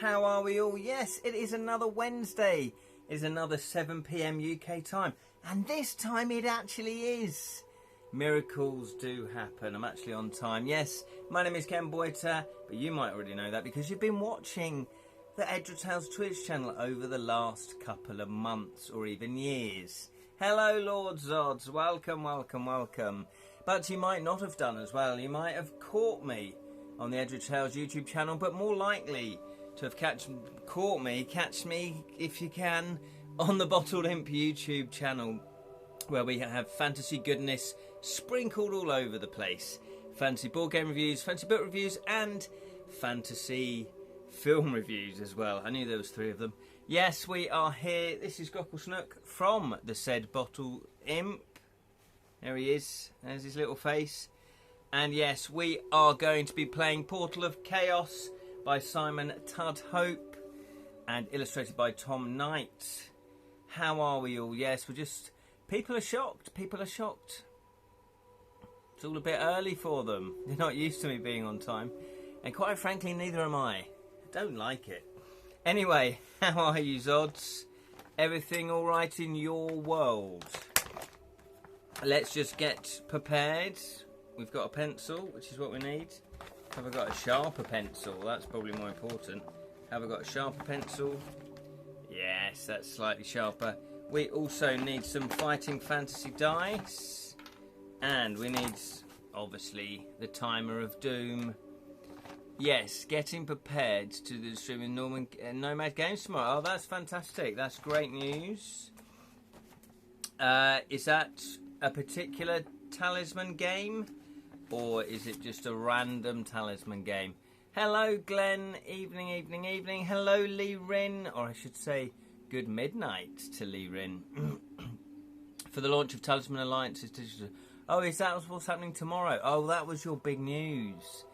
How are we all? Yes, it is another Wednesday. It is another 7 p.m. UK time. And this time it actually is. Miracles do happen. I'm actually on time. Yes, my name is Ken Boyter, but you might already know that because you've been watching the Edra Twitch channel over the last couple of months or even years. Hello, Lord Zods. Welcome, welcome, welcome. But you might not have done as well. You might have caught me on the Edra Tales YouTube channel, but more likely to have catch me if you can on the Bottled Imp YouTube channel, where we have fantasy goodness sprinkled all over the place. Fantasy board game reviews, fantasy book reviews, and fantasy film reviews as well. I knew there was 3 of them. Yes, we are here. This is Grapple Snook from the said Bottled Imp. There he is. There's his little face. And yes, we are going to be playing Portal of Chaos by Simon Tudhope and illustrated by Tom Knight. How are we all? Yes, we're just... People are shocked. People are shocked. It's all a bit early for them. They're not used to me being on time. And quite frankly, neither am I. I don't like it. Anyway, how are you, Zods? Everything all right in your world? Let's just get prepared. We've got a pencil, which is what we need. Have I got a sharper pencil? That's probably more important. Have I got a sharper pencil? Yes, that's slightly sharper. We also need some fighting fantasy dice. And we need, obviously, the timer of doom. Yes, getting prepared to do the stream in Nomad Games tomorrow. Oh, that's fantastic. That's great news. Is that a particular talisman game? Or is it just a random talisman game? Hello, Glenn. Evening, evening, evening. Hello, Lee Rin. Or I should say, good midnight to Lee Rin. For the launch of Talisman Alliance's digital... Oh, is that what's happening tomorrow? Oh, that was your big news.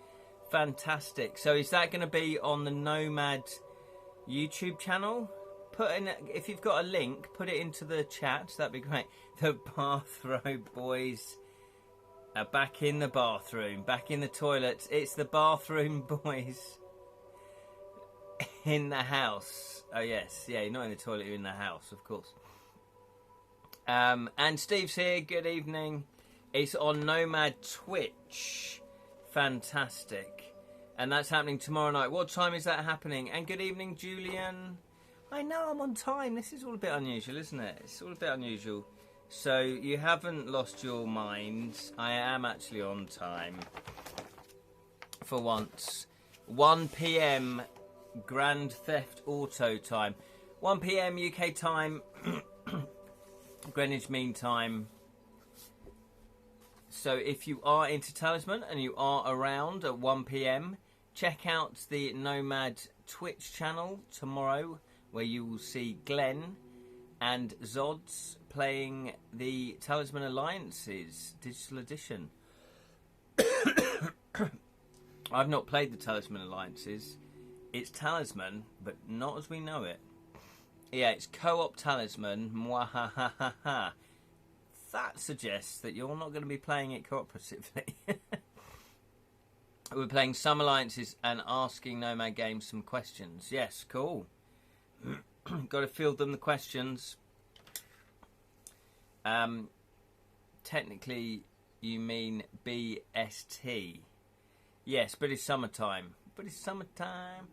Fantastic. So is that going to be on the Nomad YouTube channel? Put in, if you've got a link, put it into the chat. That'd be great. The bathrobe boys are back in the bathroom, back in the toilet. It's the bathroom boys in the house. Oh yes, yeah, you're not in the toilet, you're in the house, of course. And Steve's here. Good evening. It's on Nomad Twitch. Fantastic. And that's happening tomorrow night. What time is that happening? And good evening, Julian. I know I'm on time. This is all a bit unusual, isn't it? It's all a bit unusual. So you haven't lost your mind. I am actually on time. For once. 1 p.m. Grand Theft Auto time. 1 p.m. UK time. Greenwich Mean Time. So if you are into Talisman and you are around at 1 p.m, check out the Nomad Twitch channel tomorrow, where you will see Glenn and Zods playing the Talisman Alliance's digital edition. I've not played the Talisman Alliance's. It's Talisman, but not as we know it. Yeah, it's co-op Talisman. Mwahahaha. That suggests that you're not going to be playing it cooperatively. We're playing some alliances and asking Nomad Games some questions. Yes, cool. Got to field them the questions. Technically, you mean BST. Yes, British Summertime. British Summertime.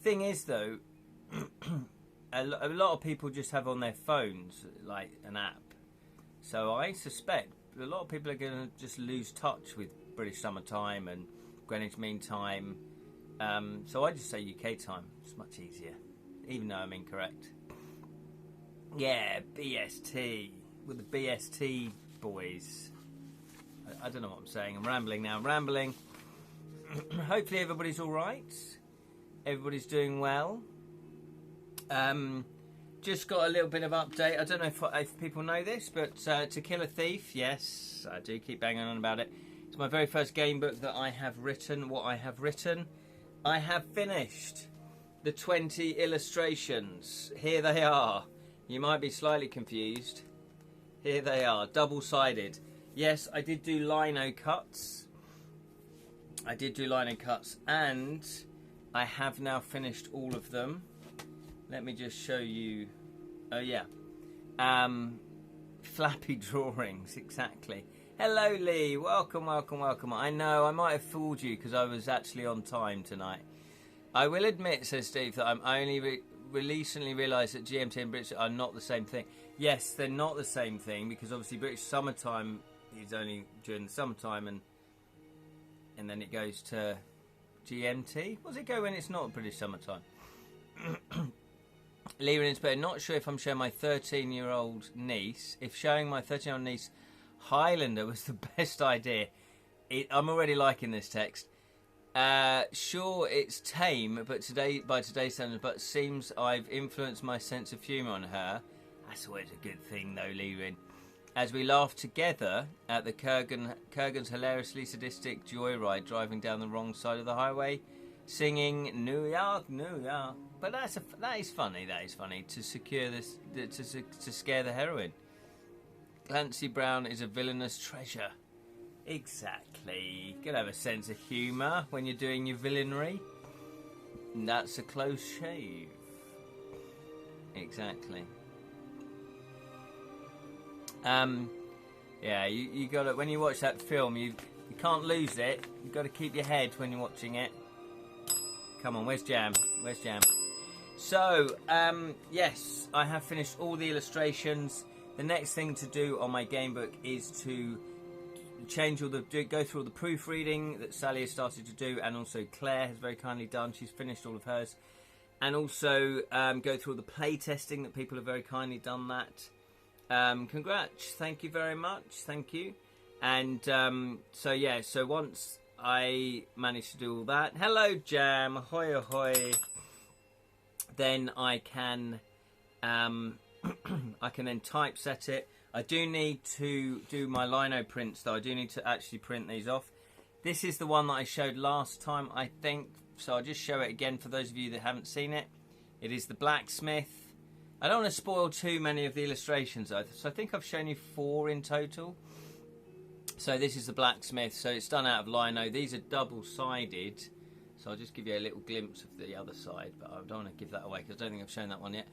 Thing is, though, a lot of people just have on their phones, like, an app. So I suspect a lot of people are going to just lose touch with British Summertime and Greenwich Mean Time. So I just say UK time. It's much easier, even though I'm incorrect. Yeah, BST. With the BST boys. I don't know what I'm saying. I'm rambling now. I'm rambling. Hopefully everybody's all right. Everybody's doing well. Just got a little bit of update. I don't know if people know this, but To Kill a Thief, yes, I do keep banging on about it. It's my very first game book that I have written. What I have written, I have finished the 20 illustrations. Here they are. You might be slightly confused. Here they are, double-sided. Yes, I did do lino cuts. And I have now finished all of them. Let me just show you. Oh yeah, flappy drawings, exactly. Hello Lee, welcome, welcome, welcome. I know I might have fooled you because I was actually on time tonight. I will admit, says Steve, that I'm only recently realised that GMT and British are not the same thing. Yes, they're not the same thing because obviously British summertime is only during the summertime, and then it goes to GMT. What does it go when it's not British summertime? Leah Inspector, not sure if I'm showing my 13-year-old niece. If showing my 13-year-old niece Highlander was the best idea. I'm already liking this text. Sure, it's tame, but by today's standards, but seems I've influenced my sense of humour on her. That's always a good thing, though, Lerin. As we laugh together at the Kurgan's hilariously sadistic joyride driving down the wrong side of the highway, singing New York, New York. But that is funny. That is funny to secure this to scare the heroine. Clancy Brown is a villainous treasure. Exactly. Gotta have a sense of humour when you're doing your villainy. And that's a close shave. Exactly. Yeah, you gotta, when you watch that film, you can't lose it. You've got to keep your head when you're watching it. Come on, where's Jam? Where's Jam? So, yes, I have finished all the illustrations. The next thing to do on my game book is to go through all the proofreading that Sally has started to do, and also Claire has very kindly done. She's finished all of hers. And also go through all the play testing that people have very kindly done that. Congrats, thank you very much, thank you. And so yeah, so once I manage to do all that, hello Jam, ahoy ahoy, then I can I can then typeset it. I do need to do my lino prints though. I do need to actually print these off. This is the one that I showed last time, I think, so I'll just show it again for those of you that haven't seen it. It is the blacksmith. I don't want to spoil too many of the illustrations though, so I think I've shown you 4 in total. So this is the blacksmith, so it's done out of lino. These are double-sided, so I'll just give you a little glimpse of the other side, but I don't want to give that away because I don't think I've shown that one yet.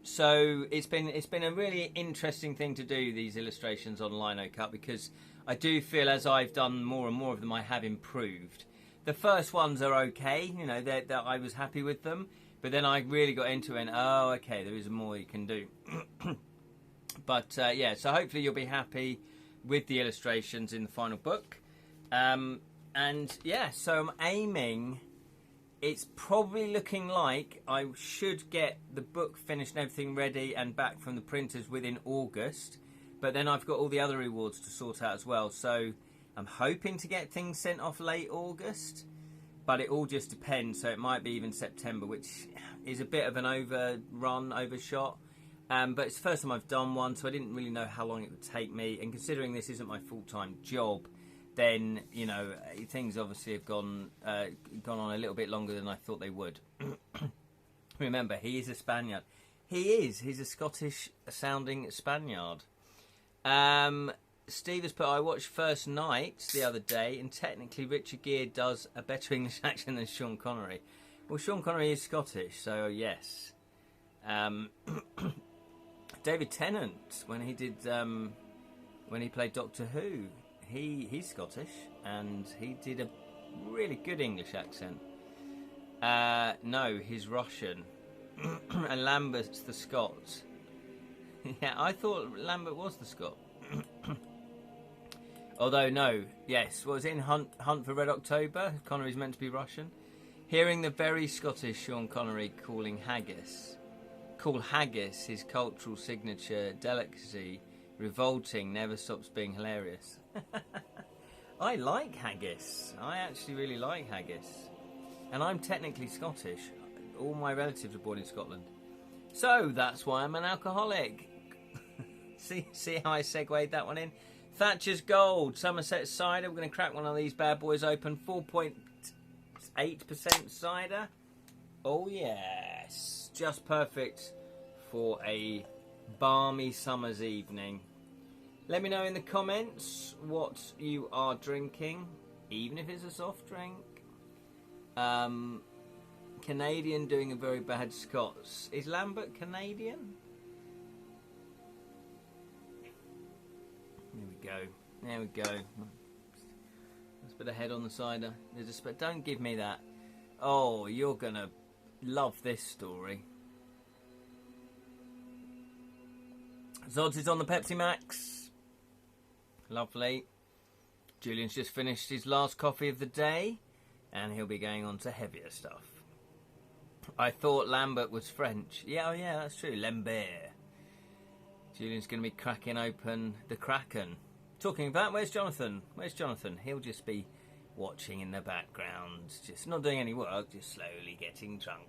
So it's been a really interesting thing to do these illustrations on lino cut, because I do feel as I've done more and more of them I have improved. The first ones are okay, you know, that I was happy with them, but then I really got into it and oh okay, there is more you can do. But yeah, so hopefully you'll be happy with the illustrations in the final book. And yeah, so I'm aiming, it's probably looking like I should get the book finished and everything ready and back from the printers within August. But then I've got all the other rewards to sort out as well. So I'm hoping to get things sent off late August. But it all just depends. So it might be even September, which is a bit of an overshot. But it's the first time I've done one, so I didn't really know how long it would take me. And considering this isn't my full-time job, then, you know, things obviously have gone on a little bit longer than I thought they would. Remember, he is a Spaniard. He's a Scottish-sounding Spaniard. Steve has put, I watched First Night the other day, and technically Richard Gere does a better English accent than Sean Connery. Well, Sean Connery is Scottish, so yes. David Tennant, when he played Doctor Who, he's Scottish, and he did a really good English accent. No, he's Russian. And Lambert's the Scot. Yeah, I thought Lambert was the Scot. Although, no, yes, was it in Hunt for Red October? Connery's meant to be Russian. Hearing the very Scottish Sean Connery call haggis his cultural signature delicacy, revolting, never stops being hilarious. I like haggis. I actually really like haggis. And I'm technically Scottish. All my relatives are born in Scotland. So that's why I'm an alcoholic. See how I segued that one in? Thatcher's Gold, Somerset cider. We're going to crack one of these bad boys open. 4.8% cider. Oh yes, just perfect for a balmy summer's evening. Let me know in the comments what you are drinking, even if it's a soft drink. Canadian doing a very bad Scots. Is Lambert Canadian? There we go. There we go. There's a bit of head on the cider. Don't give me that. Oh, you're gonna love this story. Zods is on the Pepsi Max. Lovely. Julian's just finished his last coffee of the day, and he'll be going on to heavier stuff. I thought Lambert was French. Yeah, oh yeah, that's true. Lambert. Julian's going to be cracking open the Kraken. Talking of that, where's Jonathan? Where's Jonathan? He'll just be watching in the background, just not doing any work, just slowly getting drunk.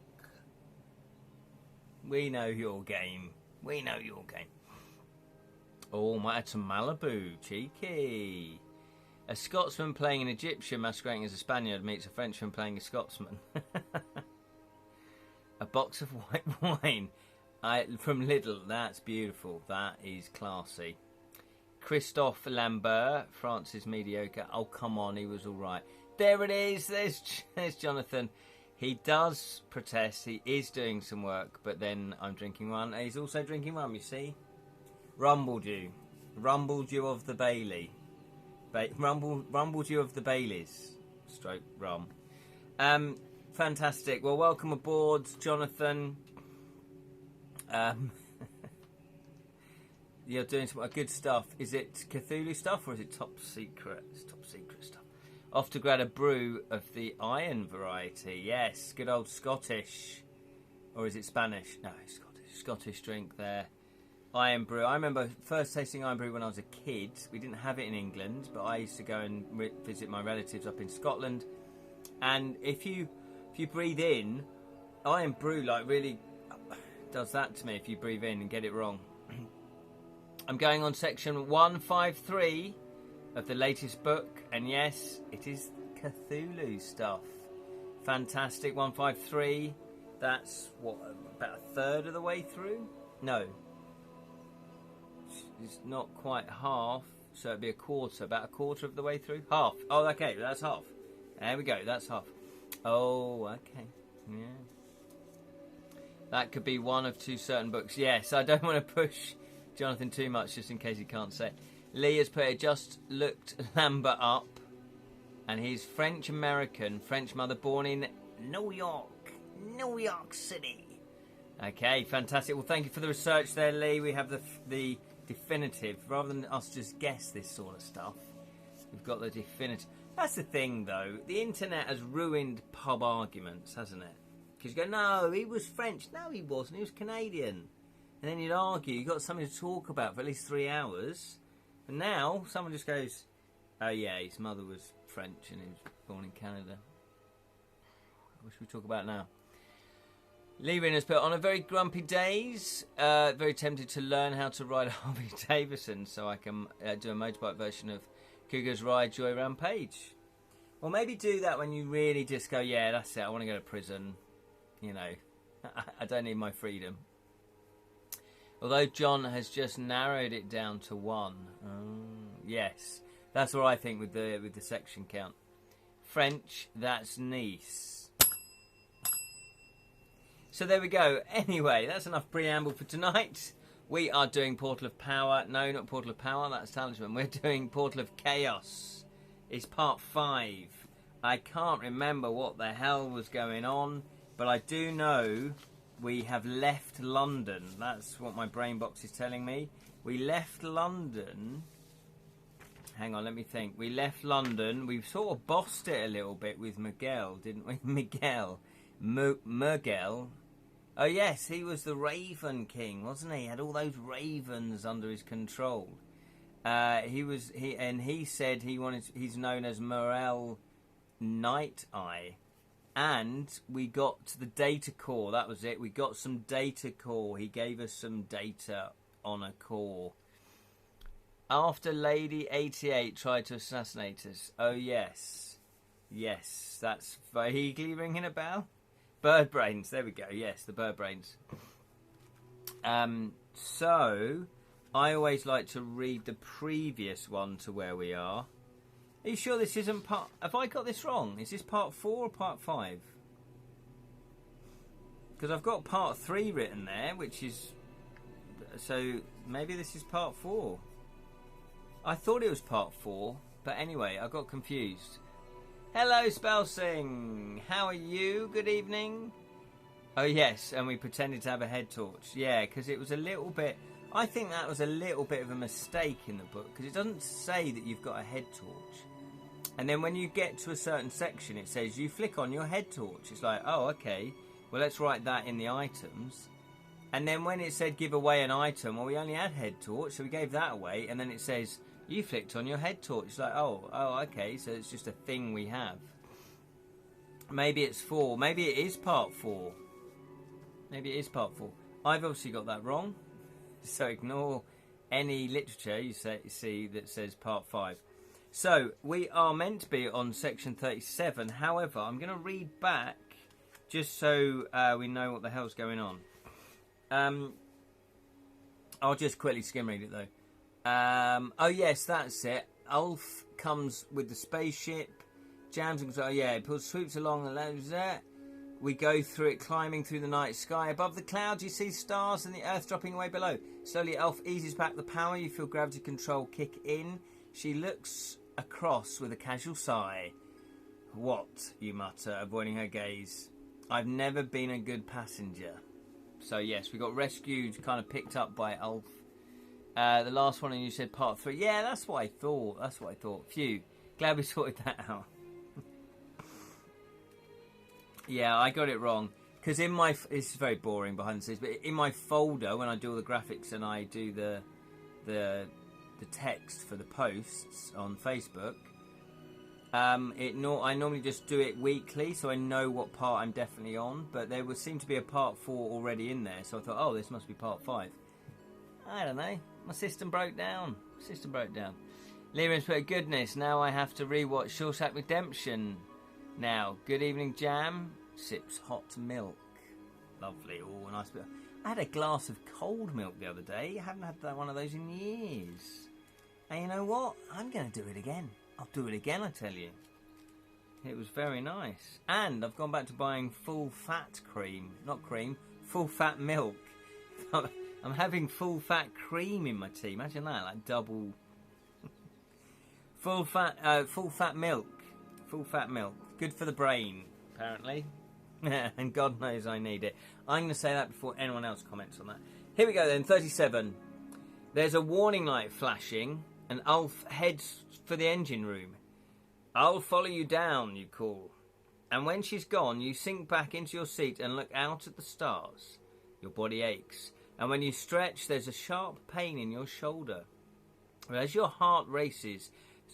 We know your game. We know your game. Oh, might add some Malibu. Cheeky. A Scotsman playing an Egyptian masquerading as a Spaniard meets a Frenchman playing a Scotsman. A box of white wine from Lidl. That's beautiful. That is classy. Christophe Lambert, France's mediocre. Oh, come on, he was all right. There it is. There's Jonathan. He does protest. He is doing some work, but then I'm drinking rum. He's also drinking rum, you see. Rumbled you of the Bailey. Rumbled you of the Baileys. Stroke rum. Fantastic. Well, welcome aboard, Jonathan. You're doing some good stuff. Is it Cthulhu stuff or is it top secret? It's top secret stuff. Off to grab a brew of the iron variety. Yes, good old Scottish. Or is it Spanish? No, Scottish drink there. Iron brew. I remember first tasting iron brew when I was a kid. We didn't have it in England, but I used to go and visit my relatives up in Scotland. And if you breathe in, iron brew like really does that to me if you breathe in and get it wrong. I'm going on section 153 of the latest book, and yes, it is Cthulhu stuff. Fantastic. 153. That's what, about a third of the way through? No. It's not quite half, so it'd be a quarter. About a quarter of the way through? Half. Oh, okay, that's half. There we go, that's half. Oh, okay. Yeah. That could be one of two certain books. Yes, I don't want to push Jonathan too much, just in case he can't say it. Lee has put it, just looked Lambert up, and he's French-American, French mother, born in New York City. Okay, fantastic. Well, thank you for the research there, Lee. We have the definitive, rather than us just guess this sort of stuff. We've got the definitive. That's the thing, though. The internet has ruined pub arguments, hasn't it? Because you go, no, he was French. No, he wasn't. He was Canadian. And then you'd argue. You've got something to talk about for at least 3 hours. And now, someone just goes, oh, yeah, his mother was French and he was born in Canada. What should we talk about now? Levin has put, on a very grumpy days, very tempted to learn how to ride a Harley Davidson so I can do a motorbike version of Cougar's Ride Joy Rampage. Well, maybe do that when you really just go, yeah, that's it, I want to go to prison. You know, I don't need my freedom. Although John has just narrowed it down to 1. Yes, that's what I think with the section count. French, that's Nice. So there we go. Anyway, that's enough preamble for tonight. We are doing Portal of Power. No, not Portal of Power, that's Talisman. We're doing Portal of Chaos. It's part 5. I can't remember what the hell was going on, but I do know we have left London. That's what my brain box is telling me. We left London. Hang on, let me think. We left London. We sort of bossed it a little bit with Miguel, didn't we? Miguel. Oh yes, he was the Raven King, wasn't he? He had all those ravens under his control. He said he's known as Morel Night Eye. And we got the data core, that was it. We got some data core. He gave us some data on a core. After Lady 88 tried to assassinate us. Oh yes. Yes, that's vaguely ringing a bell. Bird brains, there we go. Yes, the bird brains. So, I always like to read the previous one to where we are. Are you sure this isn't part... Have I got this wrong? Is this part 4 or part 5? Because I've got part 3 written there, which is... So, maybe this is part 4. I thought it was part 4, but anyway, I got confused. Hello, Spelsing! How are you? Good evening. Oh, yes, and we pretended to have a head torch. Yeah, because it was a little bit... I think that was a little bit of a mistake in the book, because it doesn't say that you've got a head torch. And then when you get to a certain section, it says you flick on your head torch. It's like, oh, okay, well, let's write that in the items. And then when it said give away an item, well, we only had head torch, so we gave that away. And then it says you flicked on your head torch. It's like, oh, okay, so it's just a thing we have. Maybe it's 4. Maybe it is part 4. Maybe it is part 4. I've obviously got that wrong. So ignore any literature you see that says part 5. So we are meant to be on section 37. However, I'm going to read back just so we know what the hell's going on. I'll just quickly skim read it though. Oh yes, that's it. Ulf comes with the spaceship. Jams and it swoops along the left. We go through it, climbing through the night sky. Above the clouds, you see stars and the earth dropping away below. Slowly, Elf eases back the power. You feel gravity control kick in. She looks across with a casual sigh. What? You mutter, avoiding her gaze. I've never been a good passenger. So, yes, we got rescued, kind of picked up by Elf. The last one, and you said part 3. Yeah, that's what I thought. Phew. Glad we sorted that out. Yeah, I got it wrong. Because in my... This is very boring behind the scenes, but in my folder, when I do all the graphics and I do the text for the posts on Facebook, I normally just do it weekly, so I know what part I'm definitely on. But there would seem to be a part 4 already in there, so I thought, oh, this must be part 5. I don't know. My system broke down. Liam's put, goodness, now I have to rewatch Shawshank Redemption. Now, good evening, Jam. Sips hot milk. Lovely. Oh, nice bit. I had a glass of cold milk the other day. I haven't had one of those in years. And you know what? I'm going to do it again. I'll do it again, I tell you. It was very nice. And I've gone back to buying full fat cream. Not cream, full fat milk. I'm having full fat cream in my tea. Imagine that, like double. Full fat milk. Full fat milk. Good for the brain, apparently. And God knows I need it. I'm going to say that before anyone else comments on that. Here we go then, 37. There's a warning light flashing, and Ulf heads for the engine room. I'll follow you down, you call. And when she's gone, you sink back into your seat and look out at the stars. Your body aches. And when you stretch, there's a sharp pain in your shoulder. But as your heart races...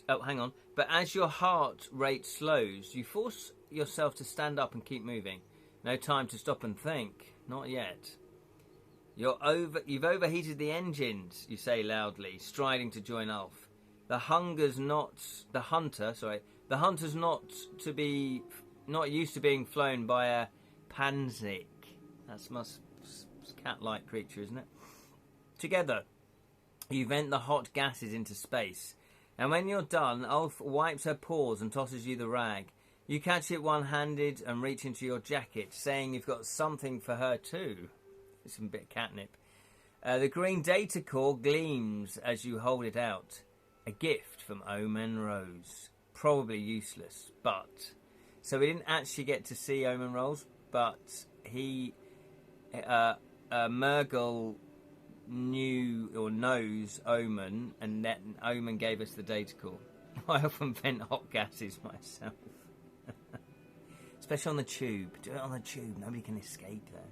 Oh, hang on. But as your heart rate slows, you force yourself to stand up and keep moving. No time to stop and think. Not yet. You've overheated the engines, you say loudly, striding to join Ulf. The hunter's not used to being flown by a panzik. That's cat-like creature, isn't it? Together, you vent the hot gases into space. And when you're done, Ulf wipes her paws and tosses you the rag. You catch it one-handed and reach into your jacket, saying you've got something for her too. It's a bit of catnip. The green data core gleams as you hold it out. A gift from Omen Rose. Probably useless, but... So we didn't actually get to see Omen Rose, but he... Murgle knew or knows Omen, and then Omen gave us the data core. I often vent hot gases myself. Especially on the tube. Do it on the tube. Nobody can escape there.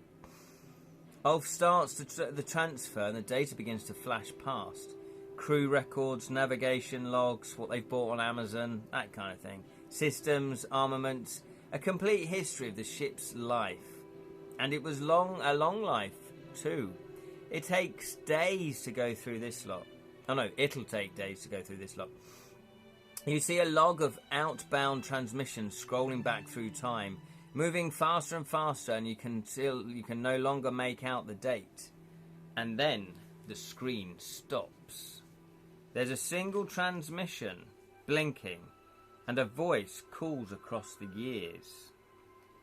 Ulf starts the transfer and the data begins to flash past. Crew records, navigation logs, what they've bought on Amazon, that kind of thing. Systems, armaments, a complete history of the ship's life. And it was a long life too. It takes days to go through this lot. Oh no, it'll take days to go through this lot. You see a log of outbound transmissions scrolling back through time, moving faster and faster, and you can no longer make out the date. And then the screen stops. There's a single transmission blinking, and a voice calls across the years.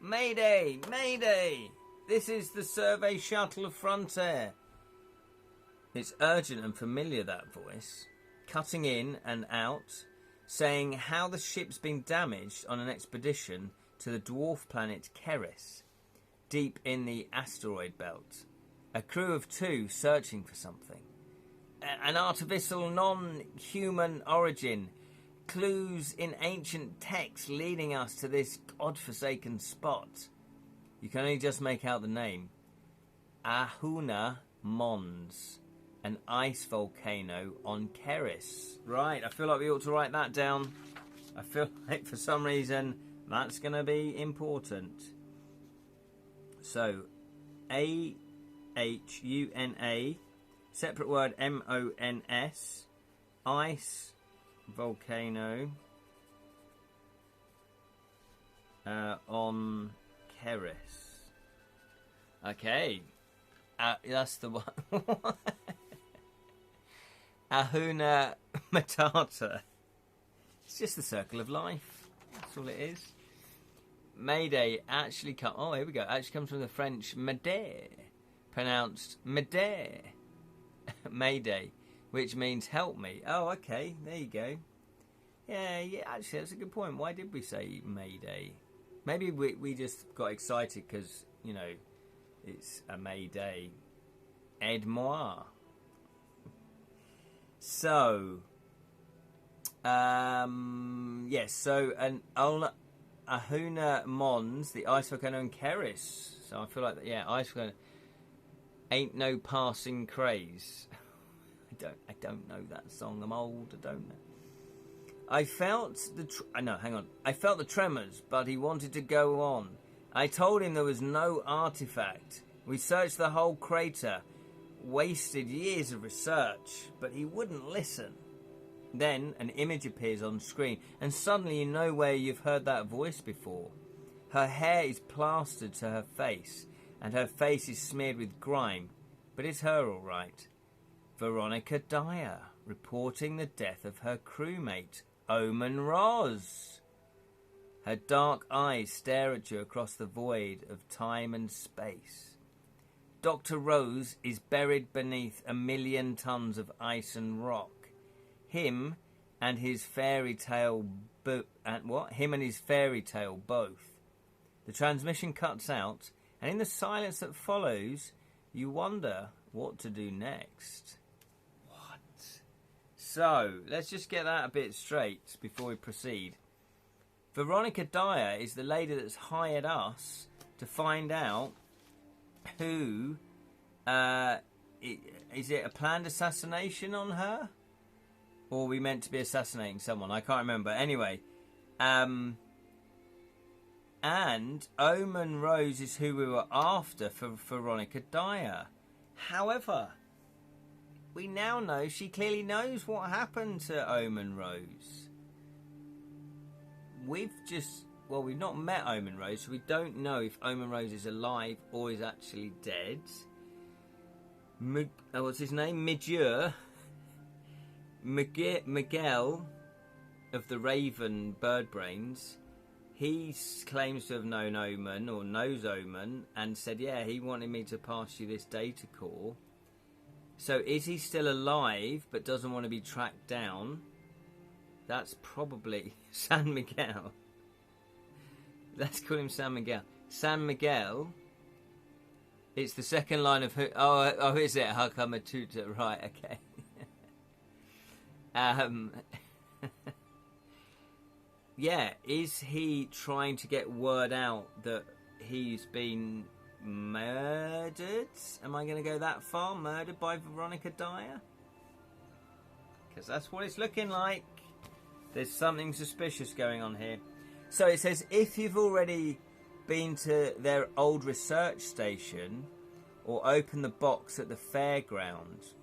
Mayday! Mayday! This is the survey shuttle of Frontier. It's urgent and familiar, that voice, cutting in and out, saying how the ship's been damaged on an expedition to the dwarf planet Keris, deep in the asteroid belt. A crew of 2 searching for something. An artificial non-human origin. Clues in ancient texts leading us to this godforsaken spot. You can only just make out the name. Ahuna Mons. An ice volcano on Keris. Right, I feel like we ought to write that down. I feel like for some reason that's going to be important. So, A-H-U-N-A, separate word M-O-N-S, ice volcano on Keris. Okay, that's the one. Ahuna Matata. It's just the circle of life. That's all it is. Mayday actually comes. Oh, here we go. Actually comes from the French Mayday, pronounced Mayday, Mayday, which means help me. Oh, okay. There you go. Yeah. Actually, that's a good point. Why did we say Mayday? Maybe we just got excited because it's a Mayday. Aide-moi. So, yes. So Ahuna Mons, the ice volcano in Keris. So I feel like ice volcano ain't no passing craze. I don't know that song. I'm old. I don't know. I felt I felt the tremors, but he wanted to go on. I told him there was no artifact. We searched the whole crater, wasted years of research, but he wouldn't listen. Then an image appears on screen, and suddenly you know where you've heard that voice before. Her hair is plastered to her face, and her face is smeared with grime, but it's her all right. Veronica Dyer, reporting the death of her crewmate, Omen Roz. Her dark eyes stare at you across the void of time and space. Dr. Rose is buried beneath 1,000,000 tons of ice and rock. Him and his fairy tale both. The transmission cuts out, and in the silence that follows, you wonder what to do next. What? So, let's just get that a bit straight before we proceed. Veronica Dyer is the lady that's hired us to find out who, is it a planned assassination on her? Or are we meant to be assassinating someone? I can't remember. Anyway, and Omen Rose is who we were after for Veronica Dyer. However, we now know she clearly knows what happened to Omen Rose. We've not met Omen Rose, so we don't know if Omen Rose is alive or is actually dead. What's his name? Miguel of the Raven Bird Brains. He claims to have known Omen, or knows Omen, and said, yeah, he wanted me to pass you this data core. So is he still alive but doesn't want to be tracked down? That's probably San Miguel. Let's call him San Miguel. San Miguel. It's the second line of... Oh, is it? Hakamatuta. Right, okay. Yeah, is he trying to get word out that he's been murdered? Am I going to go that far? Murdered by Veronica Dyer? Because that's what it's looking like. There's something suspicious going on here. So it says, if you've already been to their old research station or opened the box at the fairground.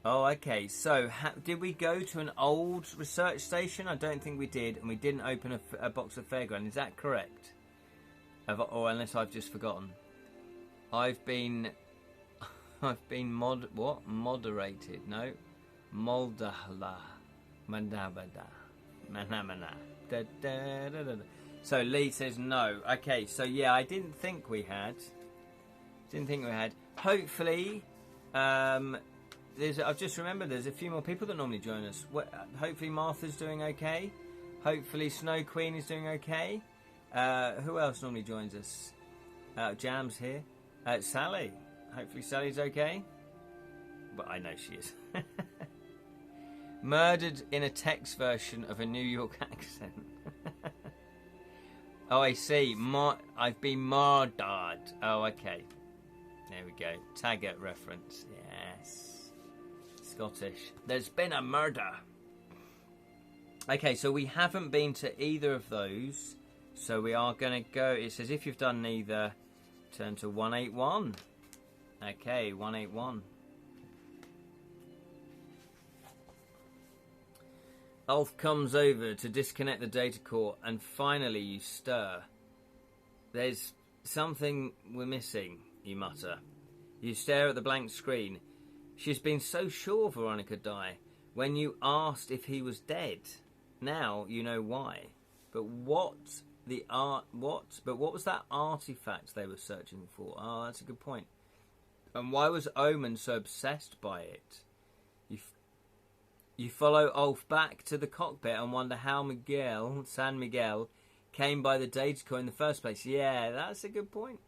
Oh, okay. So did we go to an old research station? I don't think we did. And we didn't open a box at fairground. Is that correct? Or unless I've just forgotten. I've been moderated. No. Moldahla. Mandabada. Manamana. So Lee says no. Okay, so yeah, I didn't think we had. Hopefully, I've just remembered there's a few more people that normally join us. Hopefully Martha's doing okay. Hopefully Snow Queen is doing okay. Who else normally joins us? Jam's here. Sally. Hopefully Sally's okay. But I know she is. Murdered in a text version of a New York accent. Oh, I see. I've been murdered. Oh, okay. There we go. Taggart reference. Yes. Scottish. There's been a murder. Okay, so we haven't been to either of those. So we are going to go. It says if you've done neither, turn to 181. Okay, 181. Ulf comes over to disconnect the data core, and finally you stir. There's something we're missing, you mutter. You stare at the blank screen. She's been so sure Veronica died when you asked if he was dead. Now you know why. But what was that artifact they were searching for? Oh, that's a good point. And why was Omen so obsessed by it? You follow Ulf back to the cockpit and wonder how San Miguel, came by the data core in the first place. Yeah, that's a good point.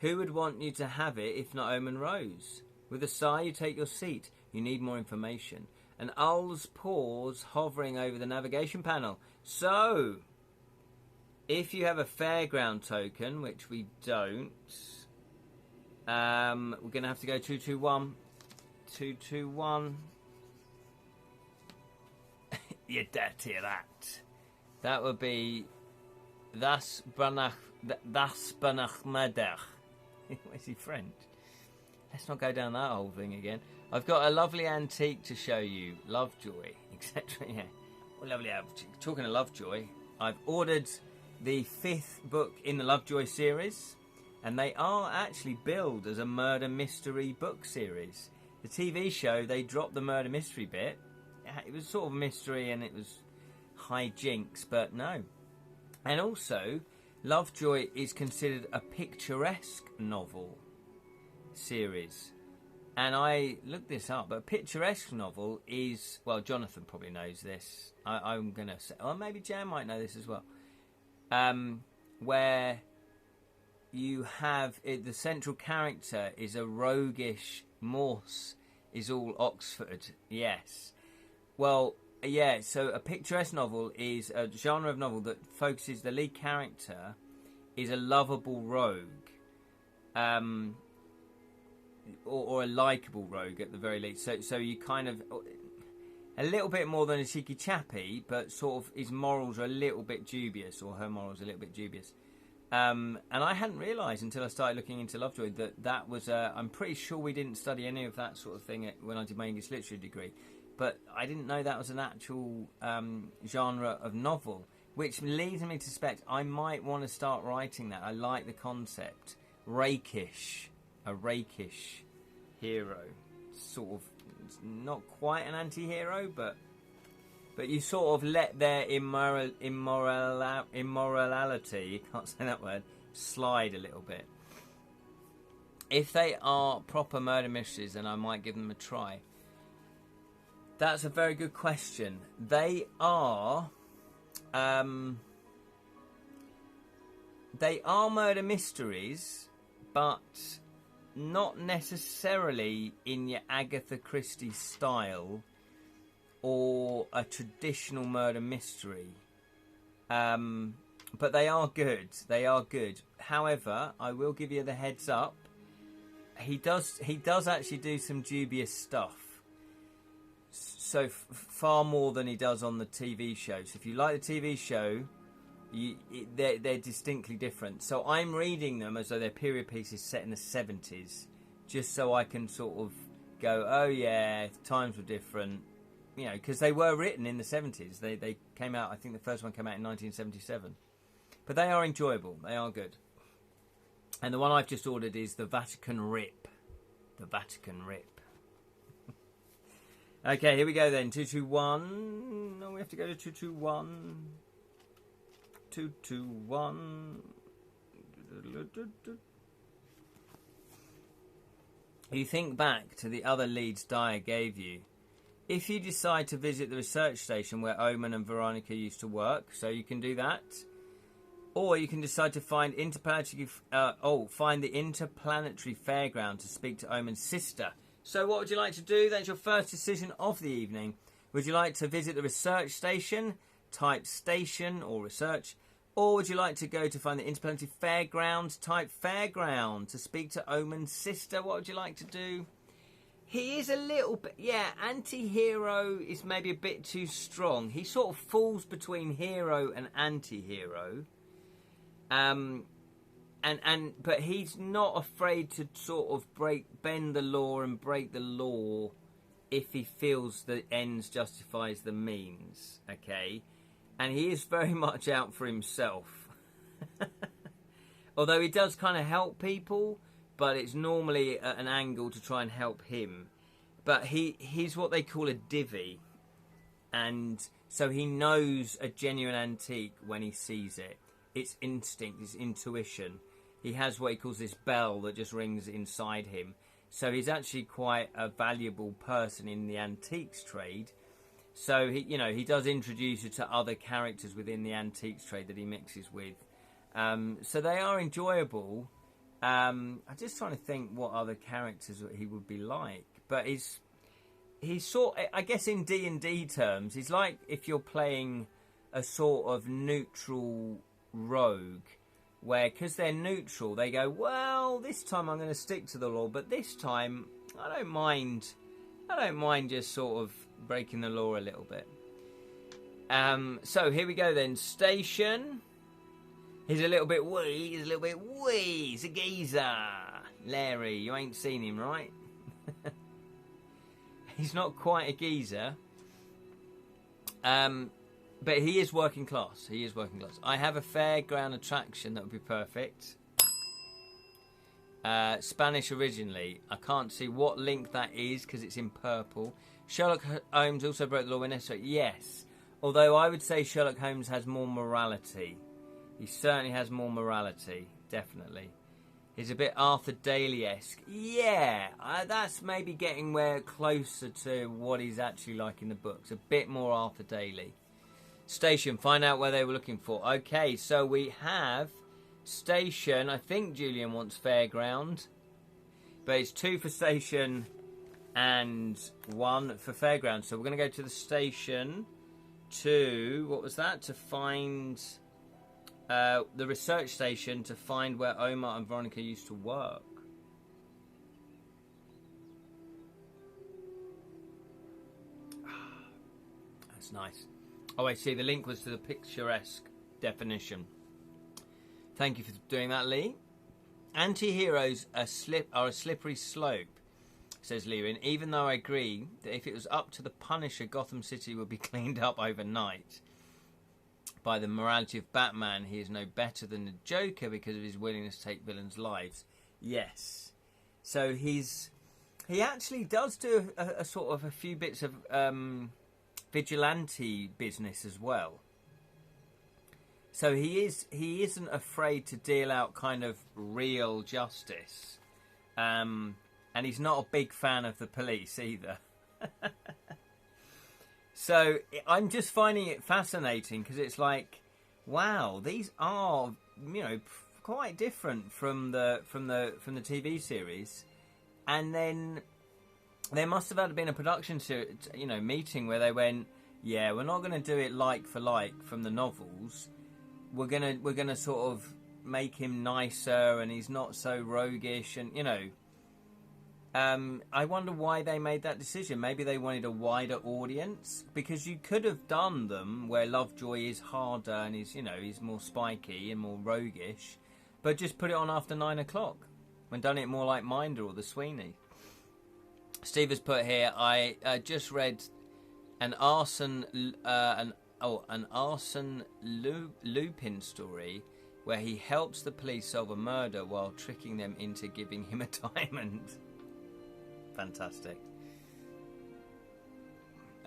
Who would want you to have it if not Omen Rose? With a sigh, you take your seat. You need more information. And Ulf's paws hovering over the navigation panel. So, if you have a fairground token, which we don't, we're going to have to go 221. 221. You dirty rat. That would be Das Banach Meder. Is he French? Let's not go down that whole thing again. I've got a lovely antique to show you. Lovejoy, etc. Yeah. Well, lovely. Talking of Lovejoy, I've ordered the 5th book in the Lovejoy series, and they are actually billed as a murder mystery book series. The TV show, they dropped the murder mystery bit. It was sort of mystery and it was hijinks, but no. And also, Lovejoy is considered a picturesque novel series. And I looked this up, but a picturesque novel is, well, Jonathan probably knows this. I'm going to say, or maybe Jan might know this as well. Where you have, the central character is a roguish Morse, is all Oxford, yes. Well, yeah, so a picturesque novel is a genre of novel that focuses, the lead character is a lovable rogue, or a likeable rogue at the very least. So you kind of, a little bit more than a cheeky chappy, but sort of his morals are a little bit dubious, or her morals are a little bit dubious. And I hadn't realised until I started looking into Lovejoy that was, I'm pretty sure we didn't study any of that sort of thing when I did my English literature degree. But I didn't know that was an actual genre of novel, which leads me to suspect I might want to start writing that. I like the concept. Rakish. A rakish hero. Sort of, it's not quite an anti-hero, but you sort of let their immorality, you can't say that word, slide a little bit. If they are proper murder mysteries, then I might give them a try. That's a very good question. They are murder mysteries, but not necessarily in your Agatha Christie style or a traditional murder mystery. But they are good. They are good. However, I will give you the heads up. He does actually do some dubious stuff. So far more than he does on the TV show. So if you like the TV show, they're distinctly different. So I'm reading them as though they're period pieces set in the 70s, just so I can sort of go, oh yeah, times were different, you know, because they were written in the 70s. They came out, I think the first one came out in 1977. But they are enjoyable. They are good. And the one I've just ordered is the Vatican Rip. The Vatican Rip. Okay, here we go then. 221. No, we have to go to 221. 221. You think back to the other leads Dyer gave you. If you decide to visit the research station where Omen and Veronica used to work, so you can do that. Or you can decide to find the interplanetary fairground to speak to Omen's sister. So what would you like to do? That's your first decision of the evening. Would you like to visit the research station? Type station or research. Or would you like to go to find the interplanetary fairground? Type fairground to speak to Omen's sister. What would you like to do? He is a little bit, yeah, anti-hero is maybe a bit too strong. He sort of falls between hero and anti-hero. But he's not afraid to sort of bend the law and break the law if he feels the ends justifies the means, okay? And he is very much out for himself. Although he does kind of help people, but it's normally at an angle to try and help him. But he's what they call a divvy. And so he knows a genuine antique when he sees it. It's instinct, it's intuition. He has what he calls this bell that just rings inside him. So he's actually quite a valuable person in the antiques trade. So he does introduce you to other characters within the antiques trade that he mixes with. So they are enjoyable. I'm just trying to think what other characters he would be like. But he's sort, I guess in D&D terms, he's like if you're playing a sort of neutral rogue, where because they're neutral, they go, well, this time I'm going to stick to the law, but this time I don't mind just sort of breaking the law a little bit. So here we go then. Station. He's a little bit wee. He's a geezer. Larry, you ain't seen him, right? He's not quite a geezer. But he is working class. I have a fairground attraction that would be perfect. Spanish originally. I can't see what link that is because it's in purple. Sherlock Holmes also broke the law when necessary. Yes. Although I would say Sherlock Holmes has more morality. He certainly has more morality. Definitely. He's a bit Arthur Daly-esque. Yeah. That's maybe getting closer to what he's actually like in the books. A bit more Arthur Daly. Station, find out where they were looking for. Okay, so we have station. I think Julian wants fairground. But it's 2 for station and 1 for fairground. So we're going to go to the station to, what was that? To find the research station to find where Omar and Veronica used to work. That's nice. Oh, I see. The link was to the picturesque definition. Thank you for doing that, Lee. Anti-heroes are a slippery slope, says Lewin, even though I agree that if it was up to the Punisher, Gotham City would be cleaned up overnight. By the morality of Batman, he is no better than the Joker because of his willingness to take villains' lives. Yes. So he actually does do a sort of a few bits of vigilante business as well. So he isn't afraid to deal out kind of real justice. And he's not a big fan of the police either. So I'm just finding it fascinating because it's like, wow, these are, quite different from the TV series. And then there must have had been a production meeting where they went, yeah, we're not going to do it like for like from the novels. We're gonna sort of make him nicer and he's not so roguish and I wonder why they made that decision. Maybe they wanted a wider audience, because you could have done them where Lovejoy is harder and he's more spiky and more roguish, but just put it on after 9 o'clock and done it more like Minder or the Sweeney. Steve has put here, I just read an arson Lupin story where he helps the police solve a murder while tricking them into giving him a diamond. Fantastic.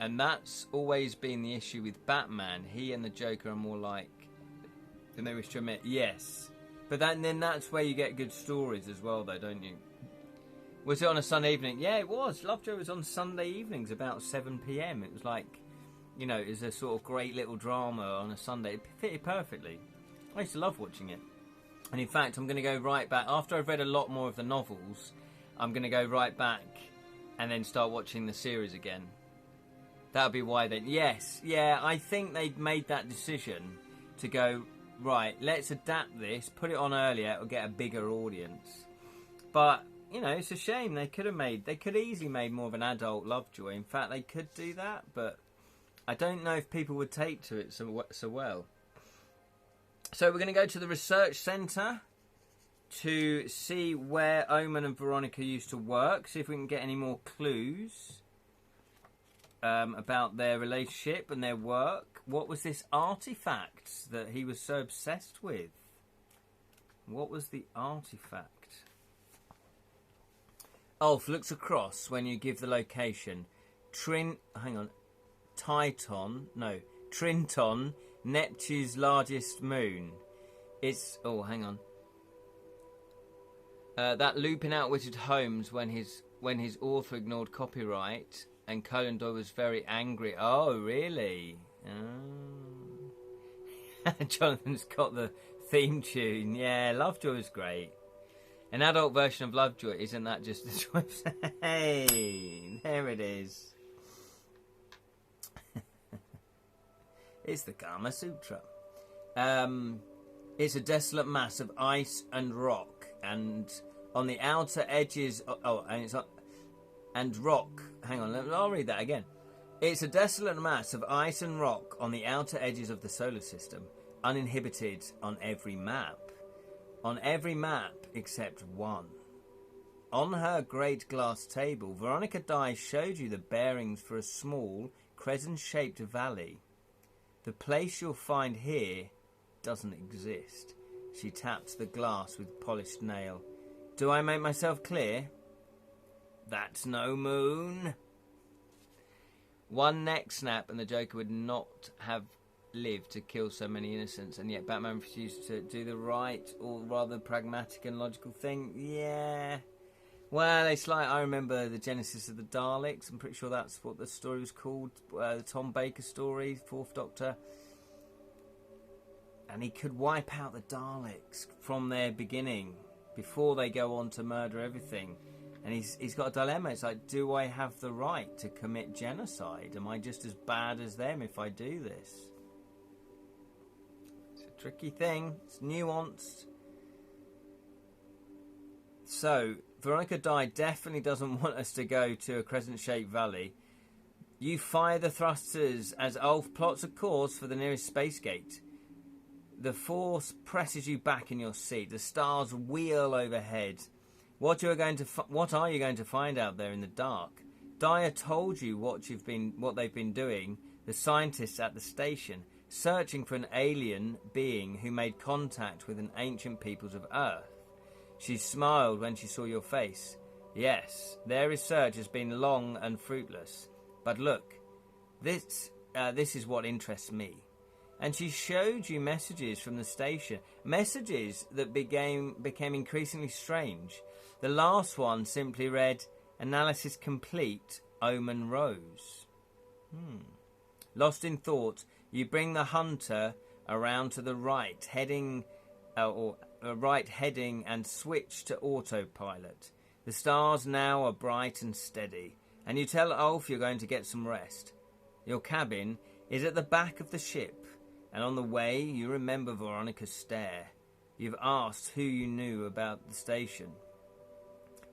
And that's always been the issue with Batman. He and the Joker are more like than they wish to admit. Yes. But then that's where you get good stories as well, though, don't you? Was it on a Sunday evening? Yeah, it was. Lovejoy was on Sunday evenings about 7 p.m. It was like, you know, it was a sort of great little drama on a Sunday. It fitted perfectly. I used to love watching it. And in fact, I'm going to go right back. After I've read a lot more of the novels, I'm going to go right back and then start watching the series again. That'll be why then. Yes, yeah, I think they made that decision to go, right, let's adapt this, put it on earlier, it'll get a bigger audience. But, you know, it's a shame. They could easily made more of an adult Lovejoy. In fact, they could do that, but I don't know if people would take to it so well. So we're going to go to the research centre to see where Omen and Veronica used to work, see if we can get any more clues about their relationship and their work. What was this artifact that he was so obsessed with? What was the artifact? Ulf looks across when you give the location. Trinton, Neptune's largest moon. It's... Oh, hang on. That Lupin outwitted Holmes when his author ignored copyright, and Conan Doyle was very angry. Oh, really? Oh. Jonathan's got the theme tune. Yeah, Lovejoy was great. An adult version of Lovejoy, isn't that just a choice? Hey, there it is. It's the Kama Sutra. It's a desolate mass of ice and rock, and on the outer edges... and rock. Hang on, I'll read that again. It's a desolate mass of ice and rock on the outer edges of the solar system, uninhibited on every map. On every map except one. On her great glass table, Veronica Dye showed you the bearings for a small, crescent-shaped valley. The place you'll find here doesn't exist. She tapped the glass with polished nail. Do I make myself clear? That's no moon. One neck snap and the Joker would not have lived to kill so many innocents, and yet Batman refused to do the right, or rather pragmatic and logical thing. Yeah. Well, it's like, I remember the Genesis of the Daleks. I'm pretty sure that's what the story was called. The Tom Baker story, Fourth Doctor. And he could wipe out the Daleks from their beginning, before they go on to murder everything. And he's got a dilemma. It's like, do I have the right to commit genocide? Am I just as bad as them if I do this? It's a tricky thing. It's nuanced. So, Veronica Dye definitely doesn't want us to go to a crescent-shaped valley. You fire the thrusters as Ulf plots a course for the nearest space gate. The force presses you back in your seat. The stars wheel overhead. What are you going to find out there in the dark? Dyer told you what they've been doing, the scientists at the station, searching for an alien being who made contact with an ancient peoples of Earth. She smiled when she saw your face. Yes, their research has been long and fruitless. But look, this is what interests me. And she showed you messages from the station, messages that became increasingly strange. The last one simply read, "Analysis complete, Omen Rose." Lost in thought, you bring the hunter around to the right, heading and switch to autopilot. The stars now are bright and steady, and you tell Ulf you're going to get some rest. Your cabin is at the back of the ship, and on the way you remember Veronica's stare. You've asked who you knew about the station,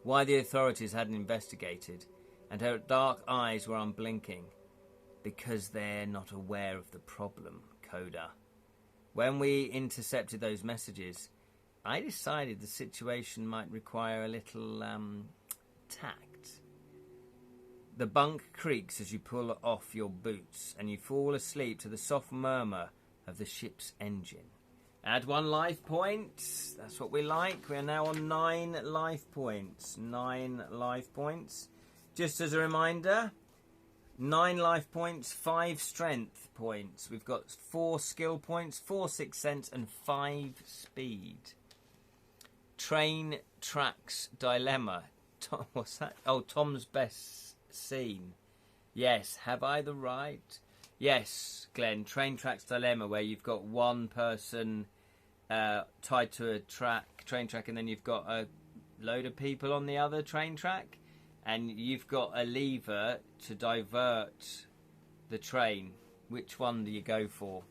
why the authorities hadn't investigated, and her dark eyes were unblinking. Because they're not aware of the problem, Coda. When we intercepted those messages, I decided the situation might require a little tact. The bunk creaks as you pull off your boots, and you fall asleep to the soft murmur of the ship's engine. Add 1 life point. That's what we like. We are now on 9 life points. 9 life points. Just as a reminder, 9 life points, 5 strength points. We've got 4 skill points, 4 sixth sense, and 5 speed. Train tracks dilemma. What's that? Oh, Tom's best scene. Yes, have I the right? Yes, Glenn. Train tracks dilemma, where you've got one person tied to a train track, and then you've got a load of people on the other train track, and you've got a lever to divert the train. Which one do you go for?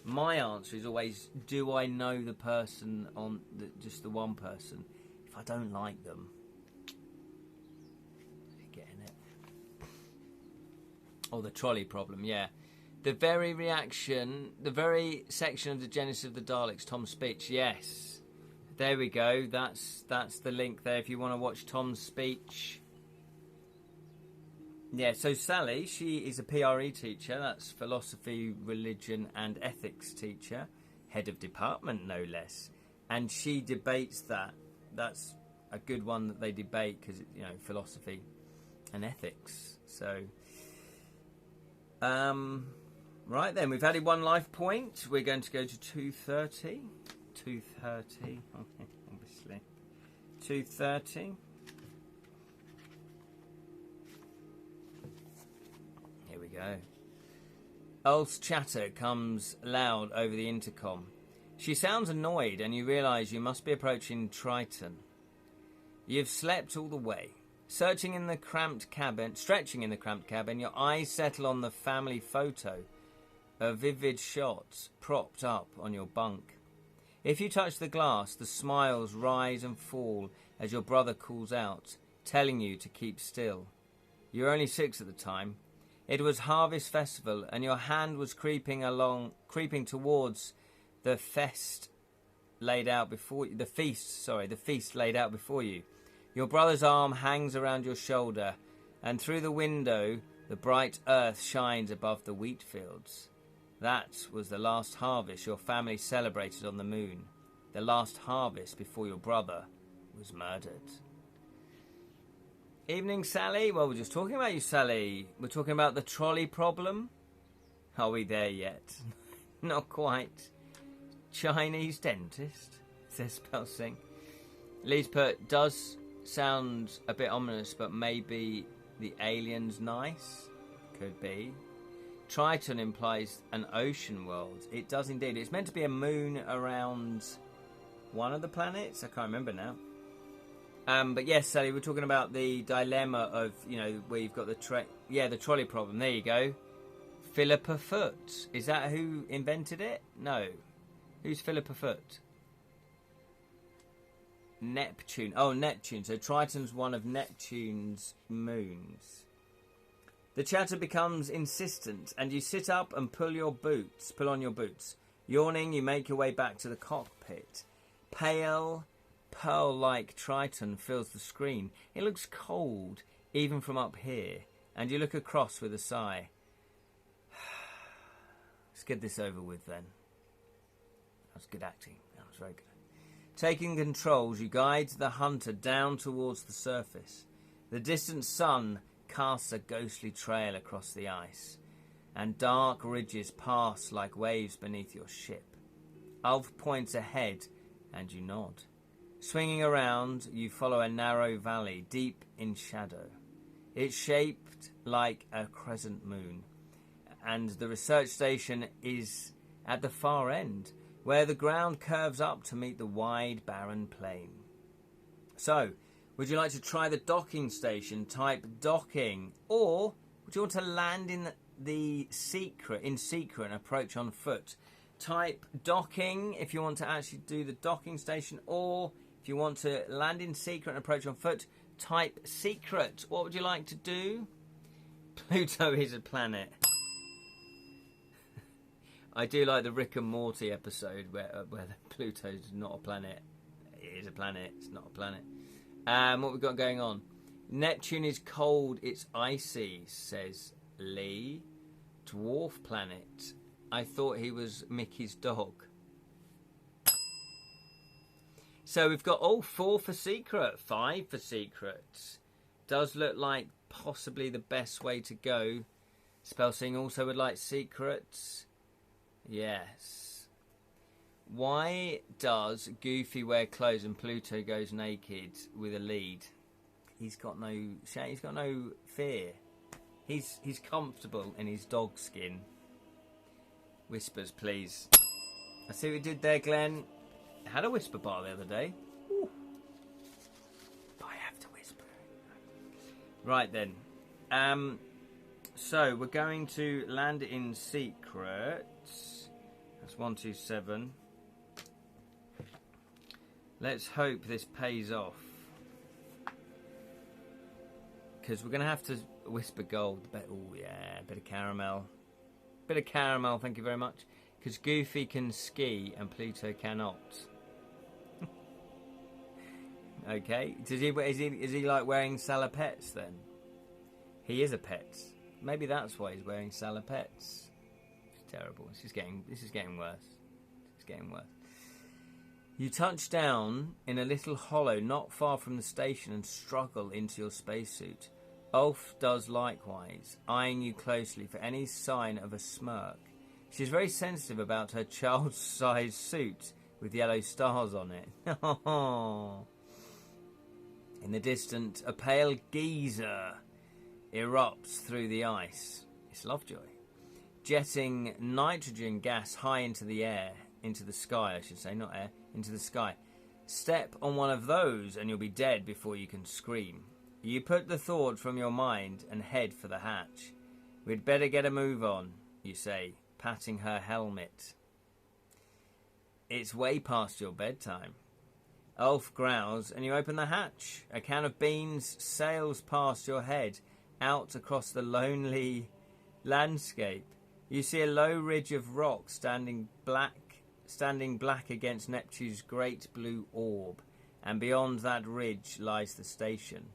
My answer is always, do I know the person on just the one person? If I don't like them, getting it. Or the trolley problem, yeah. The very section of the Genesis of the Daleks, Tom's speech, yes. There we go. That's the link there if you want to watch Tom's speech. Yeah, so Sally, she is a PRE teacher. That's philosophy, religion and ethics teacher. Head of department, no less. And she debates that. That's a good one that they debate because, philosophy and ethics. So, right then, we've added 1 life point. We're going to go to 230. 230, obviously. 230. Here we go. Ulf's chatter comes loud over the intercom. She sounds annoyed, and you realise you must be approaching Triton. You've slept all the way. Stretching in the cramped cabin, your eyes settle on the family photo, a vivid shot propped up on your bunk. If you touch the glass, the smiles rise and fall as your brother calls out, telling you to keep still. You were only 6 at the time. It was Harvest Festival, and your hand was creeping towards the feast laid out before you. The feast laid out before you. Your brother's arm hangs around your shoulder, and through the window, the bright earth shines above the wheat fields. That was the last harvest your family celebrated on the moon. The last harvest before your brother was murdered. Evening, Sally. Well, we're just talking about you, Sally. We're talking about the trolley problem. Are we there yet? Not quite. Chinese dentist, says Spelsing. Lee's put, does sound a bit ominous, but maybe the alien's nice? Could be. Triton implies an ocean world. It does indeed. It's meant to be a moon around one of the planets. I can't remember now. But yes, Sally, we're talking about the dilemma of, where you've got the trolley problem. There you go. Philippa Foot. Is that who invented it? No. Who's Philippa Foot? Neptune. Oh, Neptune. So Triton's one of Neptune's moons. The chatter becomes insistent, and you sit up and pull on your boots. Yawning, you make your way back to the cockpit. Pale, pearl-like Triton fills the screen. It looks cold, even from up here, and you look across with a sigh. Let's get this over with, then. That was good acting. That was very good. Taking controls, you guide the hunter down towards the surface. The distant sun casts a ghostly trail across the ice, and dark ridges pass like waves beneath your ship. Ulf points ahead, and you nod. Swinging around, you follow a narrow valley, deep in shadow. It's shaped like a crescent moon, and the research station is at the far end, where the ground curves up to meet the wide, barren plain. So, would you like to try the docking station? Type docking. Or would you want to land in secret and approach on foot? Type docking if you want to actually do the docking station, or if you want to land in secret and approach on foot, type secret. What would you like to do? Pluto is a planet. I do like the Rick and Morty episode where Pluto's not a planet. It is a planet. It's not a planet. What we've got going on. Neptune is cold, it's icy, says Lee. Dwarf planet. I thought he was Mickey's dog. So we've got all 4 for secret, 5 for secret. Does look like possibly the best way to go Spellsing also would like secrets. Yes. Why does Goofy wear clothes and Pluto goes naked with a lead? He's got no shame. He's got no fear. He's comfortable in his dog skin. Whispers, please. I see what you did there, Glenn. I had a whisper bar the other day. Ooh. I have to whisper. Right then. So we're going to land in secrets. That's 127. Let's hope this pays off. Because we're going to have to whisper gold. Oh yeah, a bit of caramel. Bit of caramel, thank you very much. Because Goofy can ski and Pluto cannot. Okay. Is he like wearing salopettes then? He is a pet. Maybe that's why he's wearing salopettes. It's terrible. This is getting worse. It's getting worse. You touch down in a little hollow not far from the station and struggle into your spacesuit. Ulf does likewise, eyeing you closely for any sign of a smirk. She's very sensitive about her child-sized suit with yellow stars on it. In the distance, a pale geyser erupts through the ice. It's Lovejoy. Jetting nitrogen gas high into the air, into the sky, I should say, not air, into the sky. Step on one of those and you'll be dead before you can scream. You put the thought from your mind and head for the hatch. We'd better get a move on, you say, patting her helmet. It's way past your bedtime. Ulf growls and you open the hatch. A can of beans sails past your head, out across the lonely landscape. You see a low ridge of rock standing black against Neptune's great blue orb, and beyond that ridge lies the station.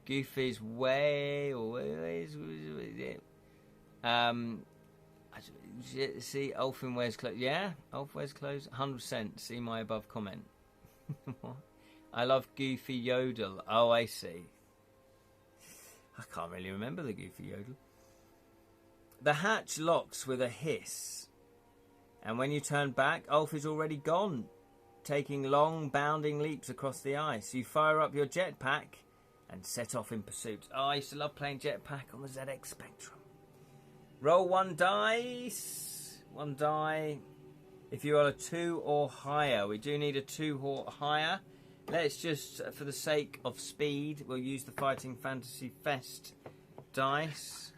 Goofy's see, Ulfin wears clothes. Yeah, Ulf wears clothes. 100%. See my above comment. What? I love Goofy yodel. Oh, I see. I can't really remember the Goofy yodel. The hatch locks with a hiss, and when you turn back, Ulf is already gone, taking long, bounding leaps across the ice. You fire up your jetpack and set off in pursuit. Oh, I used to love playing jetpack on the ZX Spectrum. Roll one dice. One die. If you roll a 2 or higher, we do need a 2 or higher. Let's just, for the sake of speed, we'll use the Fighting Fantasy Fest dice.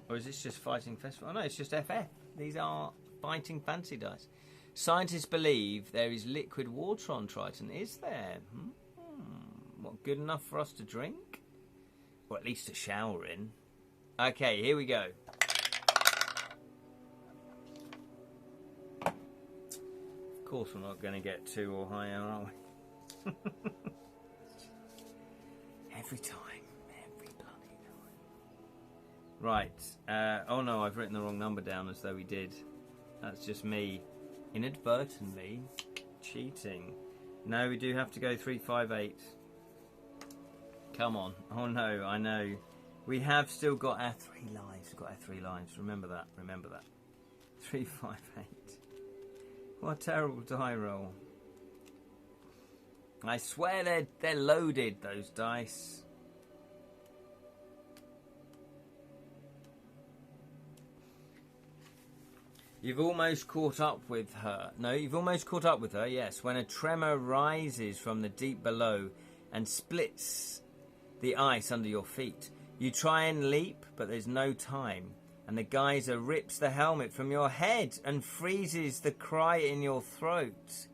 Or is this just Fighting Festival? Oh no, it's just FF. These are Fighting Fantasy dice. Scientists believe there is liquid water on Triton. Is there? What, good enough for us to drink? Or at least to shower in. Okay, here we go. Of course we're not going to get 2 or higher, are we? Every time. Every bloody time. Right. Oh no, I've written the wrong number down as though we did. That's just me inadvertently cheating. No, we do have to go 358. Come on. Oh no, I know. We have still got our 3 lives. We've got our 3 lives. Remember that. Remember that. 358. What a terrible die roll. I swear they're loaded, those dice. You've almost caught up with her. No, you've almost caught up with her, yes, when a tremor rises from the deep below and splits the ice under your feet. You try and leap, but there's no time, and the geyser rips the helmet from your head and freezes the cry in your throat.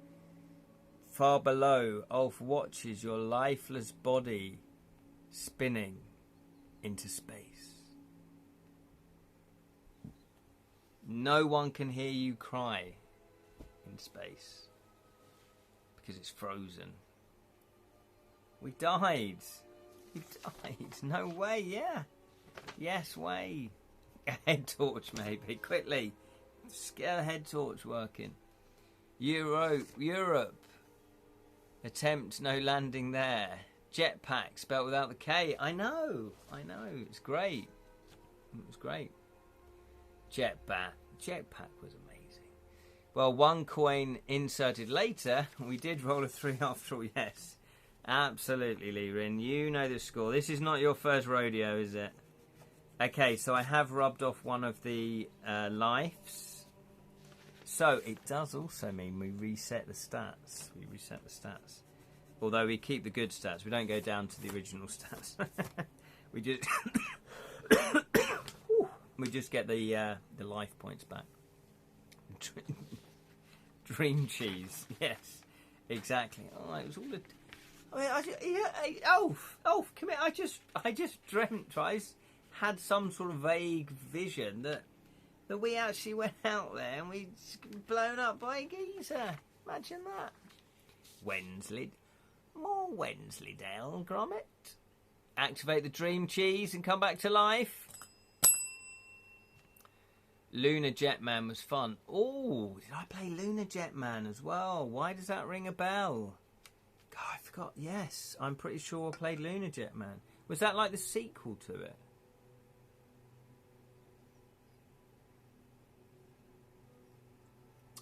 Far below, Ulf watches your lifeless body spinning into space. No one can hear you cry in space because it's frozen. We died. We died. No way, yeah. Yes, way. A head torch, maybe. Quickly. Get a head torch working. Europe. Attempt no landing there. Jetpack spelled without the K. I know. It's great. It was great. Jetpack was amazing. Well, 1 coin inserted later. We did roll a 3 after all, yes. Absolutely, Lee Rin. You know the score. This is not your first rodeo, is it? Okay, so I have rubbed off one of the lives. So it does also mean we reset the stats. Although we keep the good stats. We don't go down to the original stats. We just... we just get the life points back. Dream cheese. Yes, exactly. Oh, it was all the... I mean, Ulf, come here. I just dreamt, right? Had some sort of vague vision that we actually went out there and we'd blown up by a geezer. Imagine that. Wensley. More Wensleydale, Gromit. Activate the dream cheese and come back to life. Lunar Jetman was fun. Oh, did I play Lunar Jetman as well? Why does that ring a bell? God, I forgot. Yes, I'm pretty sure I played Lunar Jetman. Was that like the sequel to it?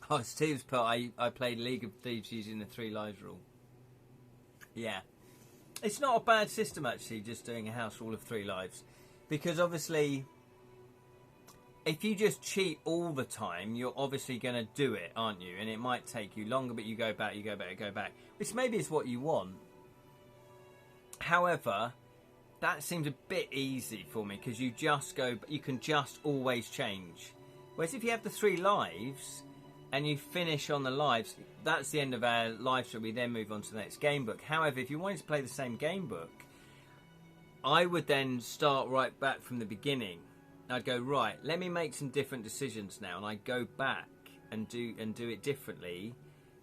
Oh, Steve's put, I played League of Thieves using the 3 lives rule. Yeah. It's not a bad system, actually, just doing a house rule of 3 lives. Because, obviously, if you just cheat all the time, you're obviously going to do it, aren't you? And it might take you longer, but you go back. Which maybe is what you want. However, that seems a bit easy for me, because you can just always change. Whereas if you have the 3 lives... and you finish on the lives, that's the end of our live show. We then move on to the next game book. However, if you wanted to play the same game book, I would then start right back from the beginning. I'd go, right, let me make some different decisions now. And I'd go back and do it differently,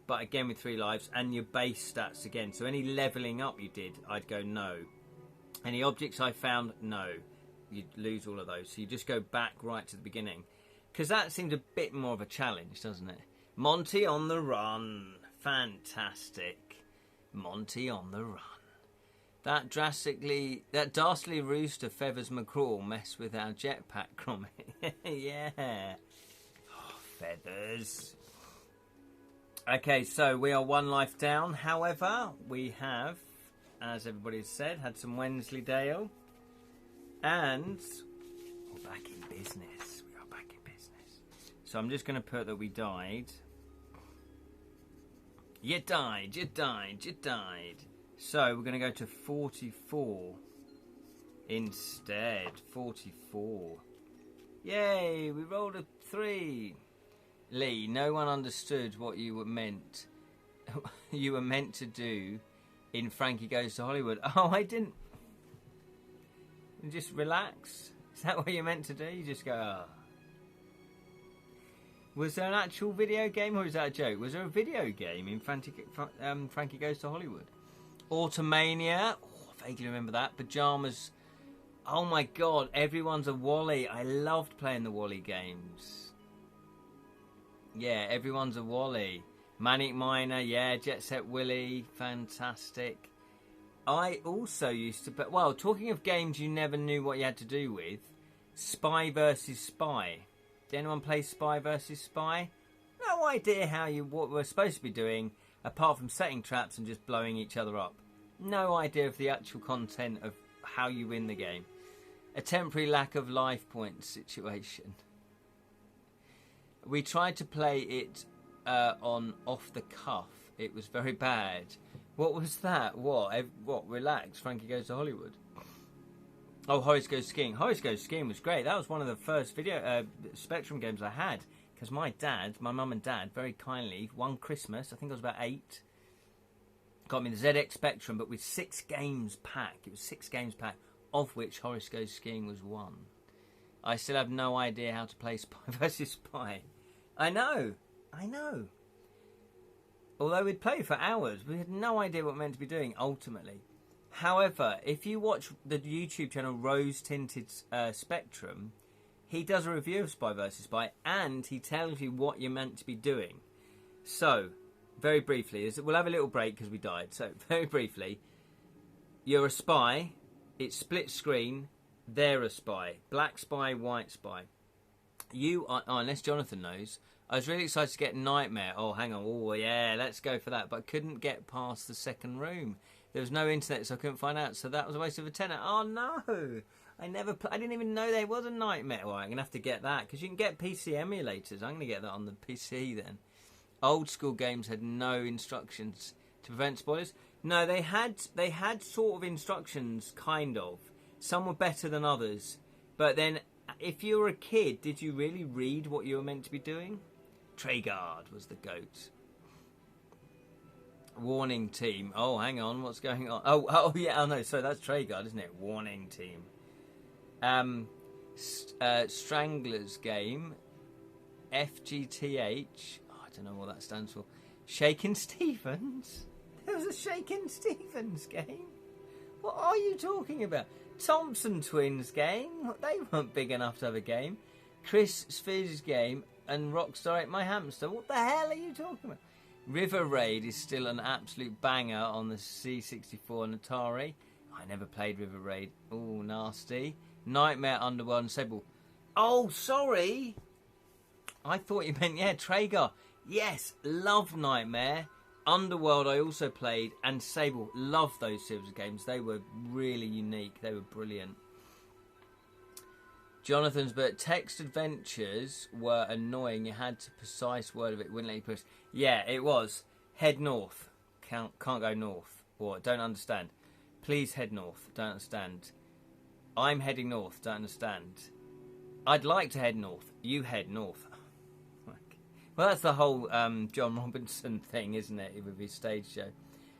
but again with 3 lives and your base stats again. So any levelling up you did, I'd go no. Any objects I found, no. You'd lose all of those. So you just go back right to the beginning. Because that seemed a bit more of a challenge, doesn't it? Monty on the run. Fantastic. Monty on the run. That dastardly rooster feathers McCraw mess with our jetpack, Gromit. Yeah. Oh, feathers. Okay, so we are 1 life down. However, we have, as everybody has said, had some Wensleydale. And we're back in business. So I'm just going to put that we died. You died. So we're going to go to 44 instead. 44. Yay, we rolled a 3. Lee, no one understood what you were meant. You were meant to do in Frankie Goes to Hollywood. Oh, I didn't. Just relax. Is that what you're meant to do? You just go, oh. Was there an actual video game or is that a joke? Was there a video game in Frankie Goes to Hollywood? Automania. Oh, I vaguely remember that. Pajamas. Oh my god, everyone's a Wally. I loved playing the Wally games. Yeah, everyone's a Wally. Manic Miner, yeah, Jet Set Willy, fantastic. I also used to play, well, talking of games you never knew what you had to do with, Spy vs Spy. Did anyone play Spy vs Spy? No idea what we're supposed to be doing, apart from setting traps and just blowing each other up. No idea of the actual content of how you win the game. A temporary lack of life points situation. We tried to play it on off the cuff. It was very bad. What was that? What? Relax. Frankie Goes to Hollywood. Oh, Horace Goes Skiing. Horace Goes Skiing was great. That was one of the first video Spectrum games I had. Because my mum and dad, very kindly, one Christmas, I think I was about 8, got me the ZX Spectrum, but with 6 games pack. It was 6 games pack, of which Horace Goes Skiing was 1. I still have no idea how to play Spy vs Spy. I know. Although we'd play for hours, we had no idea what we meant to be doing, ultimately. However, if you watch the YouTube channel Rose Tinted Spectrum, he does a review of Spy vs Spy, and he tells you what you're meant to be doing. So, very briefly, we'll have a little break because we died. So, very briefly, you're a spy, it's split screen, They're a spy. Black spy, white spy. You are, unless Jonathan knows, I was really excited to get Nightmare. Oh, hang on. Oh, yeah, let's go for that. But I couldn't get past the second room. There was no internet, so I couldn't find out. So that was a waste of a tenner. Oh, no. I didn't even know there was a Nightmare. Well, I'm going to have to get that, because you can get PC emulators. I'm going to get that on the PC then. Old school games had no instructions to prevent spoilers. No, they had sort of instructions, kind of. Some were better than others. But then, if you were a kid, did you really read what you were meant to be doing? Treguard was the goat. Warning team. Oh, hang on, what's going on? Oh yeah, oh no, so that's Treguard, isn't it? Warning team. Stranglers game. FGTH. Oh, I don't know what that stands for. Shakin' Stevens? There was a Shakin' Stevens game? What are you talking about? Thompson Twins game? They weren't big enough to have a game. Chris Sphere's game and Rockstar Ate My Hamster. What the hell are you talking about? River Raid is still an absolute banger on the C64 and Atari. I never played River Raid. Oh, nasty. Nightmare Underworld and Sable. Oh, sorry. I thought you meant, yeah, Traeger. Yes, love Nightmare. Underworld I also played, and Sable. Love those series of games. They were really unique. They were brilliant. Jonathan's, but text adventures were annoying. You had to precise word of it. Wouldn't let you push. Yeah, it was. Head north. Can't go north. Or don't understand. Please head north. Don't understand. I'm heading north. Don't understand. I'd like to head north. You head north. Well, that's the whole John Robinson thing, isn't it, with his stage show.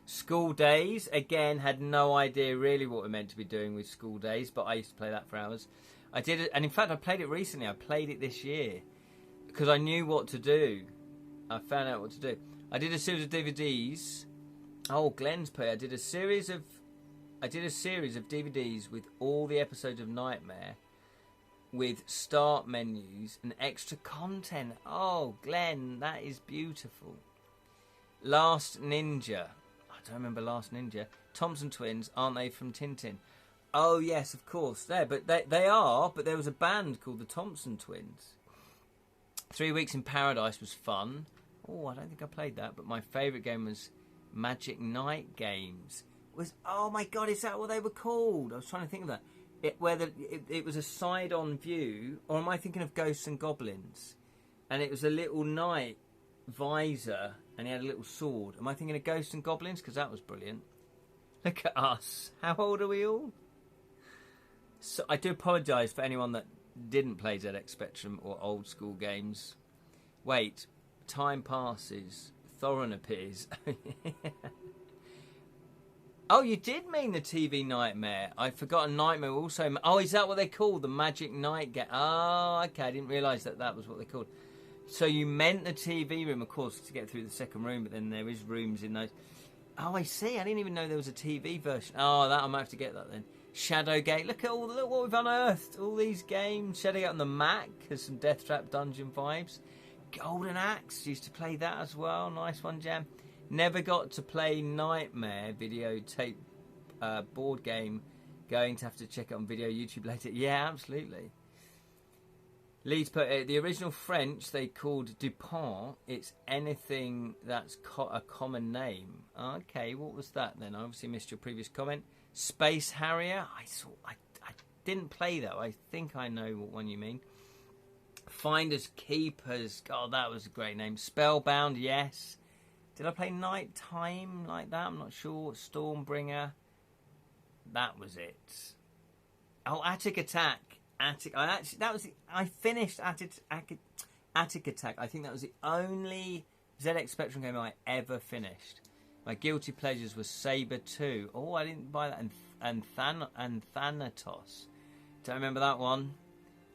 School Days, again, had no idea really what we're meant to be doing with School Days, but I used to play that for hours. I did it, and in fact, I played it recently. I played it this year because I knew what to do. I found out what to do. I did a series of DVDs. Oh, Glenn's play. I did a series of DVDs with all the episodes of Nightmare, with start menus and extra content. Oh, Glenn, that is beautiful. Last Ninja. I don't remember Last Ninja. Thompson Twins, aren't they from Tintin? Oh, yes, of course. But they are, but there was a band called the Thompson Twins. 3 Weeks in Paradise was fun. Oh, I don't think I played that, but my favourite game was Magic Night Games. Oh, my God, is that what they were called? I was trying to think of that. Whether it was a side-on view, or am I thinking of Ghosts and Goblins? And it was a little knight visor, and he had a little sword. Am I thinking of Ghosts and Goblins? Because that was brilliant. Look at us. How old are we all? So I do apologise for anyone that didn't play ZX Spectrum or old school games. Wait, time passes. Thorin appears. Oh, you did mean the TV Nightmare. I'd forgotten Nightmare also. Oh, is that what they called? The Magic Night game. Oh, okay. I didn't realise that was what they called. So you meant the TV room, of course, to get through the second room, but then there is rooms in those. Oh, I see. I didn't even know there was a TV version. Oh, I might have to get that then. Shadowgate. Look what we've unearthed. All these games. Shadowgate on the Mac has some Death Trap Dungeon vibes. Golden Axe. Used to play that as well. Nice one, Jam. Never got to play Nightmare videotape board game. Going to have to check it on video YouTube later. Yeah, absolutely. Leeds put the original French they called Dupont. It's anything that's a common name. Okay, what was that then? I obviously missed your previous comment. Space Harrier. I didn't play that. I think I know what one you mean. Finders Keepers. God, that was a great name. Spellbound. Yes. Did I play Nighttime like that? I'm not sure. Stormbringer. That was it. Oh, Attic Attack. I finished Attic Attack. I think that was the only ZX Spectrum game I ever finished. My guilty pleasures was Saber 2. Oh, I didn't buy that. And Thanatos. Don't remember that one.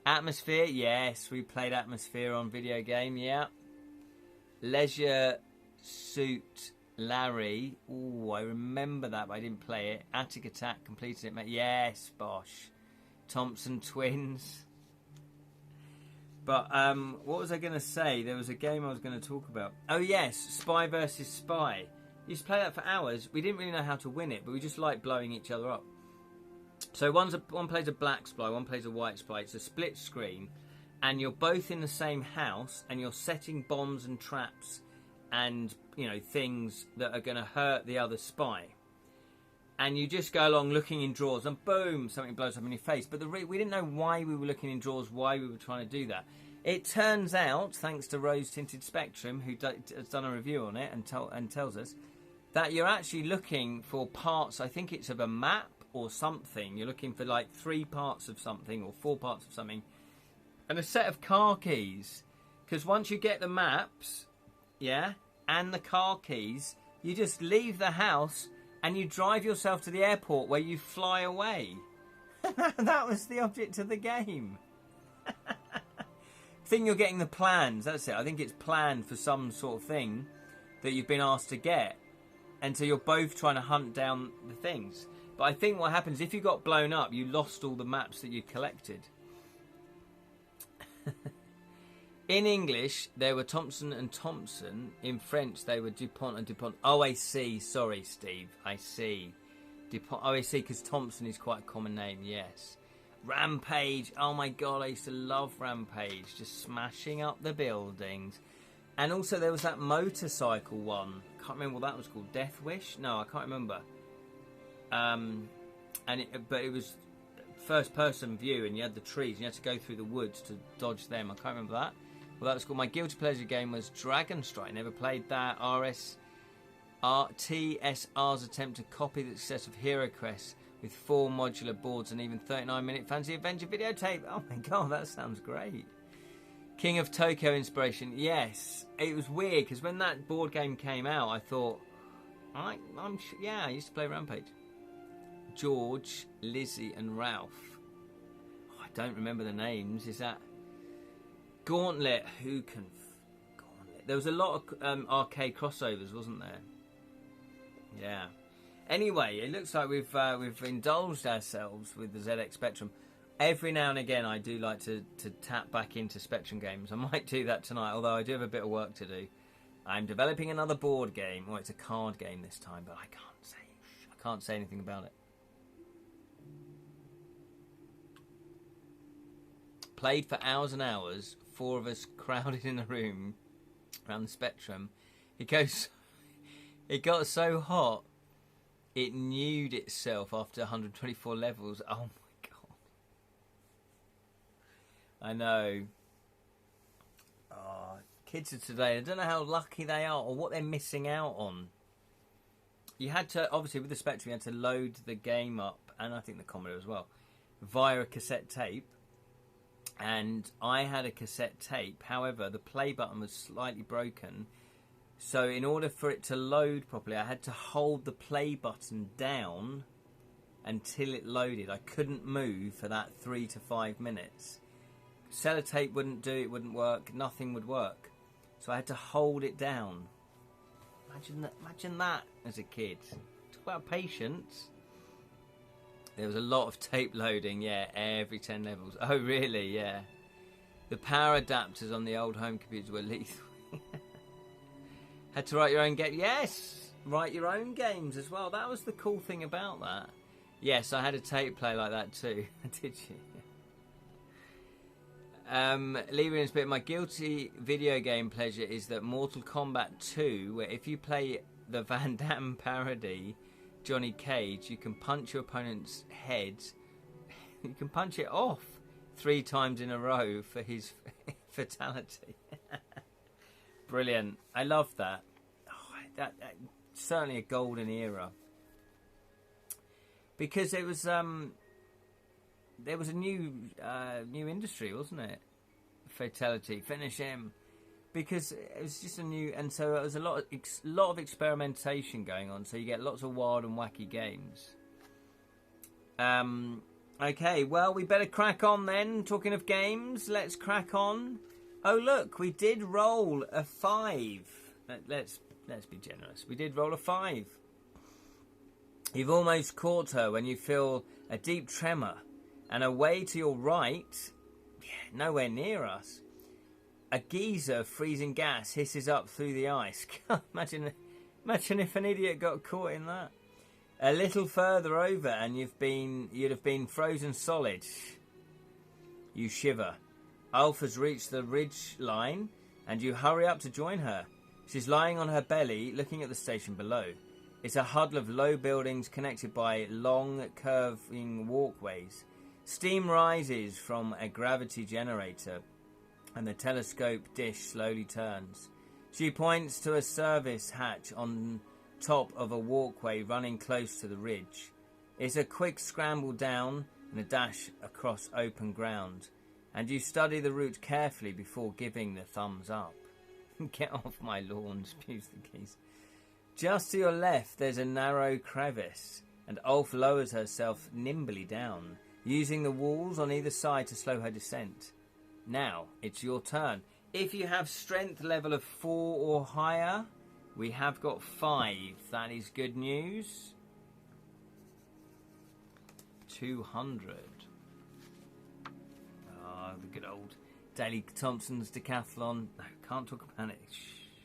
Atmosphere. Yes, we played Atmosphere on video game. Yeah. Leisure Suit Larry. Oh, I remember that, but I didn't play it. Attic Attack, completed it, mate. Yes, Bosh. Thompson Twins. But what was I going to say? There was a game I was going to talk about. Oh yes, Spy versus Spy. Used to play that for hours. We didn't really know how to win it, but we just liked blowing each other up. So one plays a black spy, one plays a white spy. It's a split screen, and you're both in the same house, and you're setting bombs and traps and, you know, things that are going to hurt the other spy. And you just go along looking in drawers, and boom, something blows up in your face. But we didn't know why we were looking in drawers, why we were trying to do that. It turns out, thanks to Rose Tinted Spectrum, who has done a review on it and tells us, that you're actually looking for parts, I think it's of a map or something. You're looking for like 3 parts of something or 4 parts of something, and a set of car keys. Because once you get the maps, yeah, and the car keys, you just leave the house and you drive yourself to the airport where you fly away. That was the object of the game. I think you're getting the plans, that's it. I think it's planned for some sort of thing that you've been asked to get. And so you're both trying to hunt down the things. But I think what happens, if you got blown up, you lost all the maps that you collected. In English, there were Thompson and Thompson. In French, they were Dupont and Dupont. Oh, I see. Sorry, Steve. I see. Dupont. Oh, I see, because Thompson is quite a common name, yes. Rampage. Oh, my God, I used to love Rampage. Just smashing up the buildings. And also, there was that motorcycle one. Can't remember what that was called. Death Wish? No, I can't remember. But it was first-person view, and you had the trees, and you had to go through the woods to dodge them. I can't remember that. Well, that was cool. My guilty pleasure game was Dragon Strike. Never played that. TSR's attempt to copy the success of Hero Quest with 4 modular boards and even 39-minute Fantasy Adventure videotape. Oh my God, that sounds great. King of Tokyo inspiration. Yes, it was weird because when that board game came out, I thought, I used to play Rampage. George, Lizzie, and Ralph. Oh, I don't remember the names. Is that Gauntlet? Who can? Gauntlet. There was a lot of arcade crossovers, wasn't there? Yeah. Anyway, it looks like we've indulged ourselves with the ZX Spectrum. Every now and again, I do like to tap back into Spectrum games. I might do that tonight, although I do have a bit of work to do. I'm developing another board game. Well, it's a card game this time, but I can't say anything about it. Played for hours and hours. 4 of us crowded in a room around the Spectrum. It got so hot, it nude itself after 124 levels. Oh my God. I know. Oh, kids of today, I don't know how lucky they are or what they're missing out on. You had to, obviously with the Spectrum, you had to load the game up, and I think the Commodore as well, via a cassette tape. And I had a cassette tape. However, the play button was slightly broken. So in order for it to load properly, I had to hold the play button down until it loaded. I couldn't move for that 3 to 5 minutes. Sellotape wouldn't do, it wouldn't work, nothing would work. So I had to hold it down. Imagine that as a kid. Talk about patience. There was a lot of tape loading, yeah, every 10 levels. Oh, really? Yeah. The power adapters on the old home computers were lethal. Had to write your own game. Yes! Write your own games as well. That was the cool thing about that. Yes, I had a tape player like that too. Did you? Leaving in spirit, my guilty video game pleasure is that Mortal Kombat 2, where if you play the Van Damme parody, Johnny Cage, you can punch your opponent's head. You can punch it off 3 times in a row for his fatality. Brilliant. I love that. Oh, that certainly a golden era. Because it was there was a new industry, wasn't it? Fatality, finish him. Because it was just a new, and so there was a lot of experimentation going on. So you get lots of wild and wacky games. Okay, well, we better crack on then. Talking of games, let's crack on. Oh look, we did roll a 5. Let's be generous. We did roll a 5. You've almost caught her when you feel a deep tremor, and away to your right, nowhere near us, a geyser of freezing gas hisses up through the ice. Imagine if an idiot got caught in that. A little further over and you'd have been frozen solid. You shiver. Ulf has reached the ridge line and you hurry up to join her. She's lying on her belly looking at the station below. It's a huddle of low buildings connected by long curving walkways. Steam rises from a gravity generator and the telescope dish slowly turns. She points to a service hatch on top of a walkway running close to the ridge. It's a quick scramble down and a dash across open ground, and you study the route carefully before giving the thumbs up. Get off my lawn, spews the geese. Just to your left there's a narrow crevice, and Ulf lowers herself nimbly down, using the walls on either side to slow her descent. Now it's your turn. If you have strength level of 4 or higher, we have got 5. That is good news. 200. Oh, the good old Daley Thompson's decathlon. No, can't talk about it. Shh.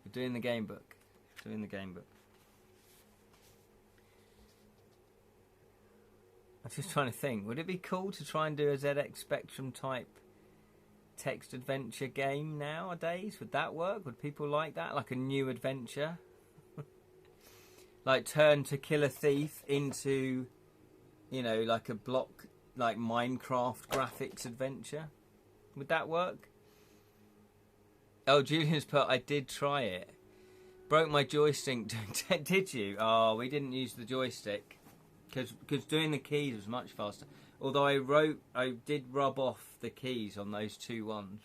We're doing the game book. Doing the game book. I'm just trying to think. Would it be cool to try and do a ZX Spectrum type text adventure game nowadays? Would that work? Would people like that? Like a new adventure? Like turn To Kill a Thief into, you know, like a block, like Minecraft graphics adventure? Would that work? Oh, Julian's put, I did try it. Broke my joystick. Did you? Oh, we didn't use the joystick. Because doing the keys was much faster. Although I did rub off the keys on those 2 ones.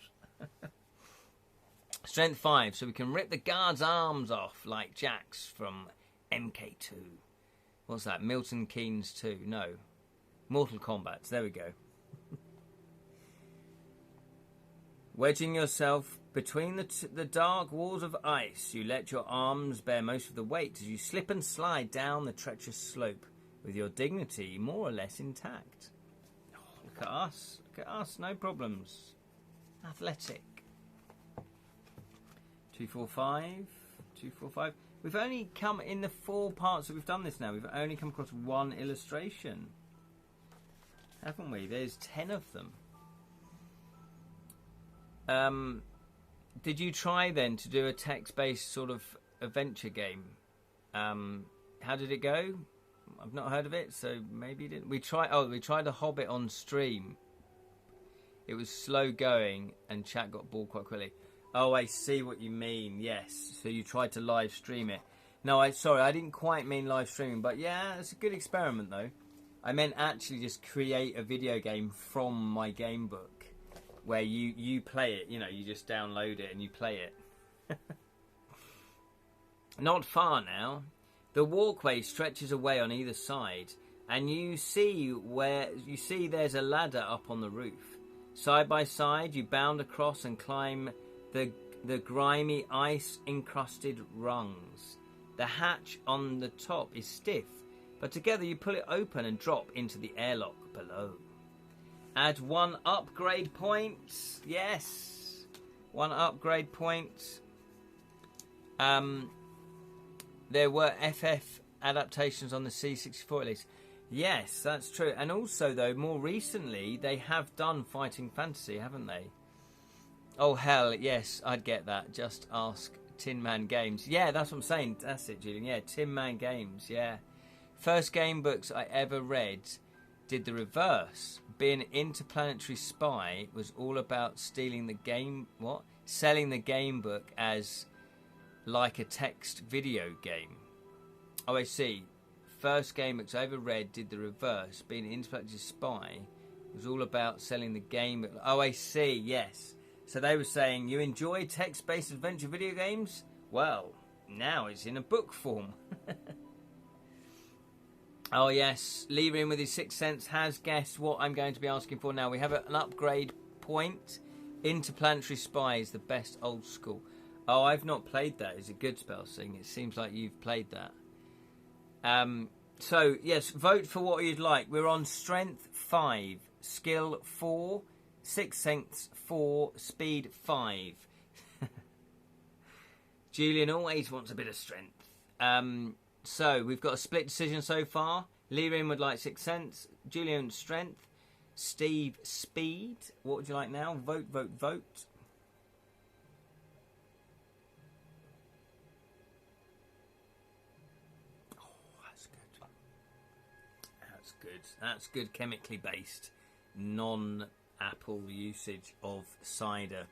Strength 5, so we can rip the guard's arms off like Jax from MK2. What's that? Milton Keynes 2? No. Mortal Kombat. There we go. Wedging yourself between the dark walls of ice, you let your arms bear most of the weight as you slip and slide down the treacherous slope, with your dignity more or less intact. Oh, look at us. Look at us. No problems. Athletic. 245. 245. We've only come, in the 4 parts that we've done this now, we've only come across 1 illustration. Haven't we? There's 10 of them. Did you try then to do a text-based sort of adventure game? How did it go? I've not heard of it, so maybe you didn't. We tried The Hobbit on stream. It was slow going, and chat got bored quite quickly. Oh, I see what you mean. Yes, so you tried to live stream it. No, sorry, I didn't quite mean live streaming, but yeah, it's a good experiment though. I meant actually just create a video game from my game book, where you play it. You know, you just download it and you play it. Not far now. The walkway stretches away on either side, and you see there's a ladder up on the roof. Side by side, you bound across and climb the grimy ice-encrusted rungs. The hatch on the top is stiff, but together you pull it open and drop into the airlock below. Add 1 upgrade point. Yes, 1 upgrade point. There were FF adaptations on the C64 at least. Yes, that's true. And also, though, more recently, they have done Fighting Fantasy, haven't they? Oh, hell, yes, I'd get that. Just ask Tin Man Games. Yeah, that's what I'm saying. That's it, Julian. Yeah, Tin Man Games, yeah. First game books I ever read did the reverse. Being an interplanetary spy was all about stealing the game... What? Selling the game book as... like a text video game. Oh, I see. First game books I ever read did the reverse. Being an interplanetary spy was all about selling the game. Oh, I see. Yes. So they were saying, you enjoy text-based adventure video games? Well, now it's in a book form. Oh, yes. Leaving with his 6 cents has guessed what I'm going to be asking for now. We have an upgrade point. Interplanetary Spy is the best old school. Oh, I've not played that. It's a good spell thing. It seems like you've played that. So, yes, vote for what you'd like. We're on Strength 5, Skill 4, 6 Sense 4, Speed 5. Julian always wants a bit of strength. So we've got a split decision so far. Liam would like Sixth Sense, Julian Strength, Steve Speed. What would you like now? Vote, vote, vote. Oh, that's good. That's good. That's good chemically based, non-apple usage of cider.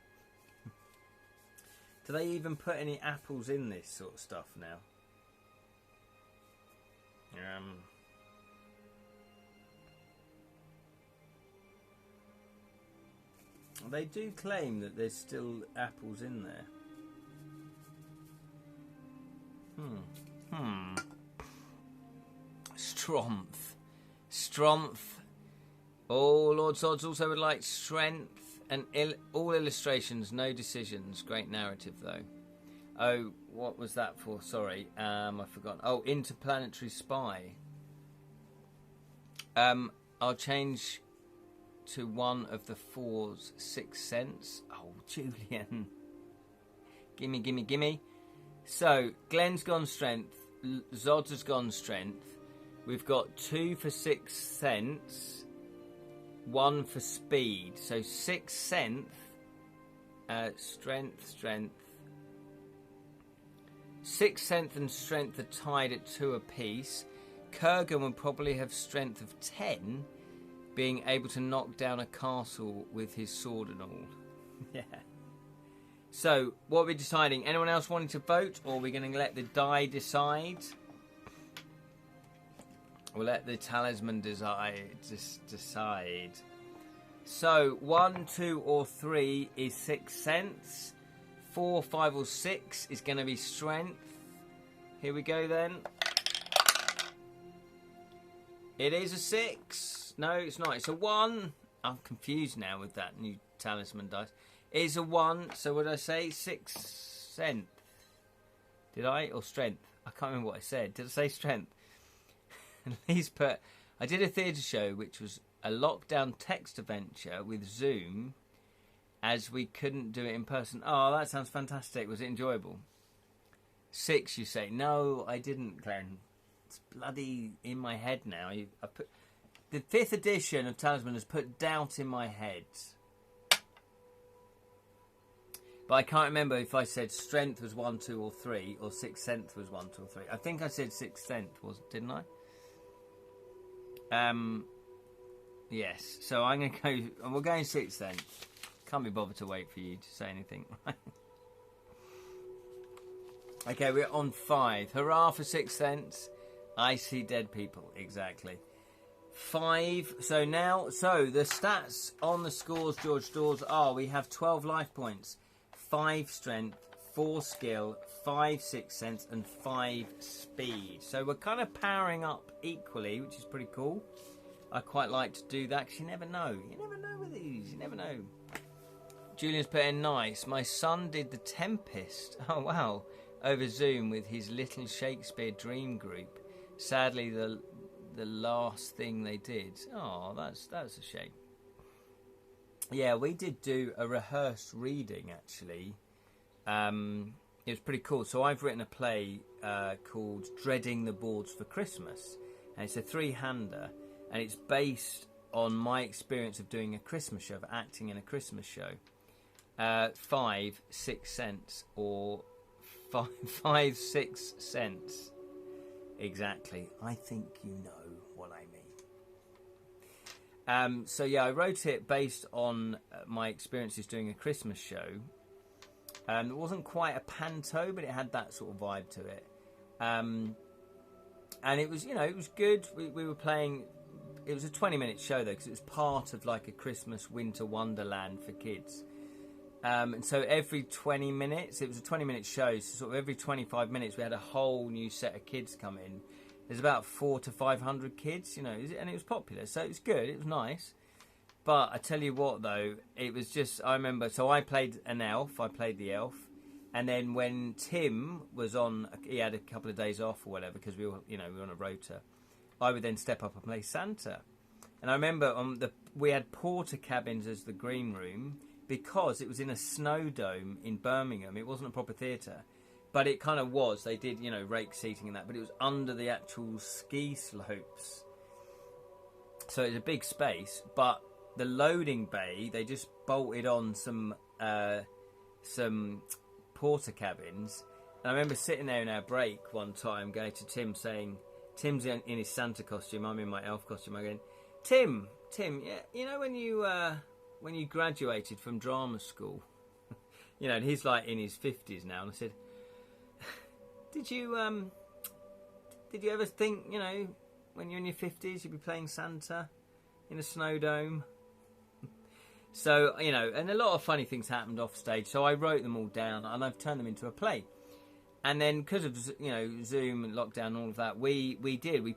Do they even put any apples in this sort of stuff now? They do claim that there's still apples in there. Strength. Oh, Lord Sods also would like strength and all illustrations, no decisions. Great narrative though. Oh, what was that for? Sorry, I forgot. Oh, Interplanetary Spy. I'll change to one of the fours, Sixth Sense. Oh, Julian. Gimme. So, Glenn's gone Strength. Zods has gone Strength. We've got 2 for Sixth Sense. 1 for Speed. So, Sixth Sense. Strength. Sixth Sense and Strength are tied at 2 apiece. Kurgan will probably have Strength of 10, being able to knock down a castle with his sword and all. Yeah. So, what are we deciding? Anyone else wanting to vote, or are we going to let the die decide? We'll let the talisman decide. So, 1, 2, or 3 is Sixth Sense. 4, 5, or 6 is going to be Strength. Here we go then. It is a 6. No, it's not. It's a 1. I'm confused now with that new talisman dice. It is a 1. So what did I say? Sixth Sense. Did I? Or Strength? I can't remember what I said. Did I say Strength? And Lee's put... I did a theatre show which was a lockdown text adventure with Zoom, as we couldn't do it in person. Oh, that sounds fantastic. Was it enjoyable? 6, you say? No, I didn't, Glenn. It's bloody in my head now. The 5th edition of Talisman has put doubt in my head. But I can't remember if I said Strength was 1, 2, or 3, or Sixth Sense was 1, 2, or 3. I think I said Sixth Sense, didn't I? Yes. So I'm going to go... We're going Sixth Sense. Can't be bothered to wait for you to say anything. Okay, we're on 5. Hurrah for Sixth Sense. I see dead people. Exactly. 5. So the stats on the scores, George Dawes, are we have 12 life points, 5 strength, 4 skill, 5 Sixth Sense, and 5 speed. So we're kind of powering up equally, which is pretty cool. I quite like to do that because you never know. You never know with these. You never know. Julian's put in nice. My son did The Tempest. Oh, wow. Over Zoom with his Little Shakespeare Dream Group. Sadly, the last thing they did. Oh, that's a shame. Yeah, we did do a rehearsed reading, actually. It was pretty cool. So I've written a play called Dreading the Boards for Christmas. And it's a 3-hander. And it's based on my experience of doing a Christmas show, of acting in a Christmas show. 5 Sixth Sense, or 5 Sixth Sense. Exactly. I think you know what I mean. So yeah, I wrote it based on my experiences doing a Christmas show. It wasn't quite a panto, but it had that sort of vibe to it. And it was, it was good. We were playing. It was a 20-minute show though, because it was part of like a Christmas winter wonderland for kids. And so every 20 minutes, it was a 20-minute show, so sort of every 25 minutes we had a whole new set of kids come in. There's about 400 to 500 kids, and it was popular, so it was good, it was nice. But I tell you what though, it was just, I remember, so I played an elf, I played the elf, and then when Tim was on, he had a couple of days off or whatever, because we were on a rota, I would then step up and play Santa. And I remember we had porter cabins as the green room, because it was in a snow dome in Birmingham. It wasn't a proper theatre. But it kind of was. They did, you know, rake seating and that, but it was under the actual ski slopes. So it's a big space, but the loading bay, they just bolted on some porter cabins. And I remember sitting there in our break one time, going to Tim, saying, Tim's in his Santa costume, I'm in my elf costume. I'm going, Tim, yeah, you know when you graduated from drama school, you know, and he's like in his 50s now, and I said, did you ever think, you know, when you're in your 50s, you'd be playing Santa in a snow dome? So, you know, and a lot of funny things happened off stage. So I wrote them all down and I've turned them into a play. And then because of, you know, Zoom and lockdown and all of that, we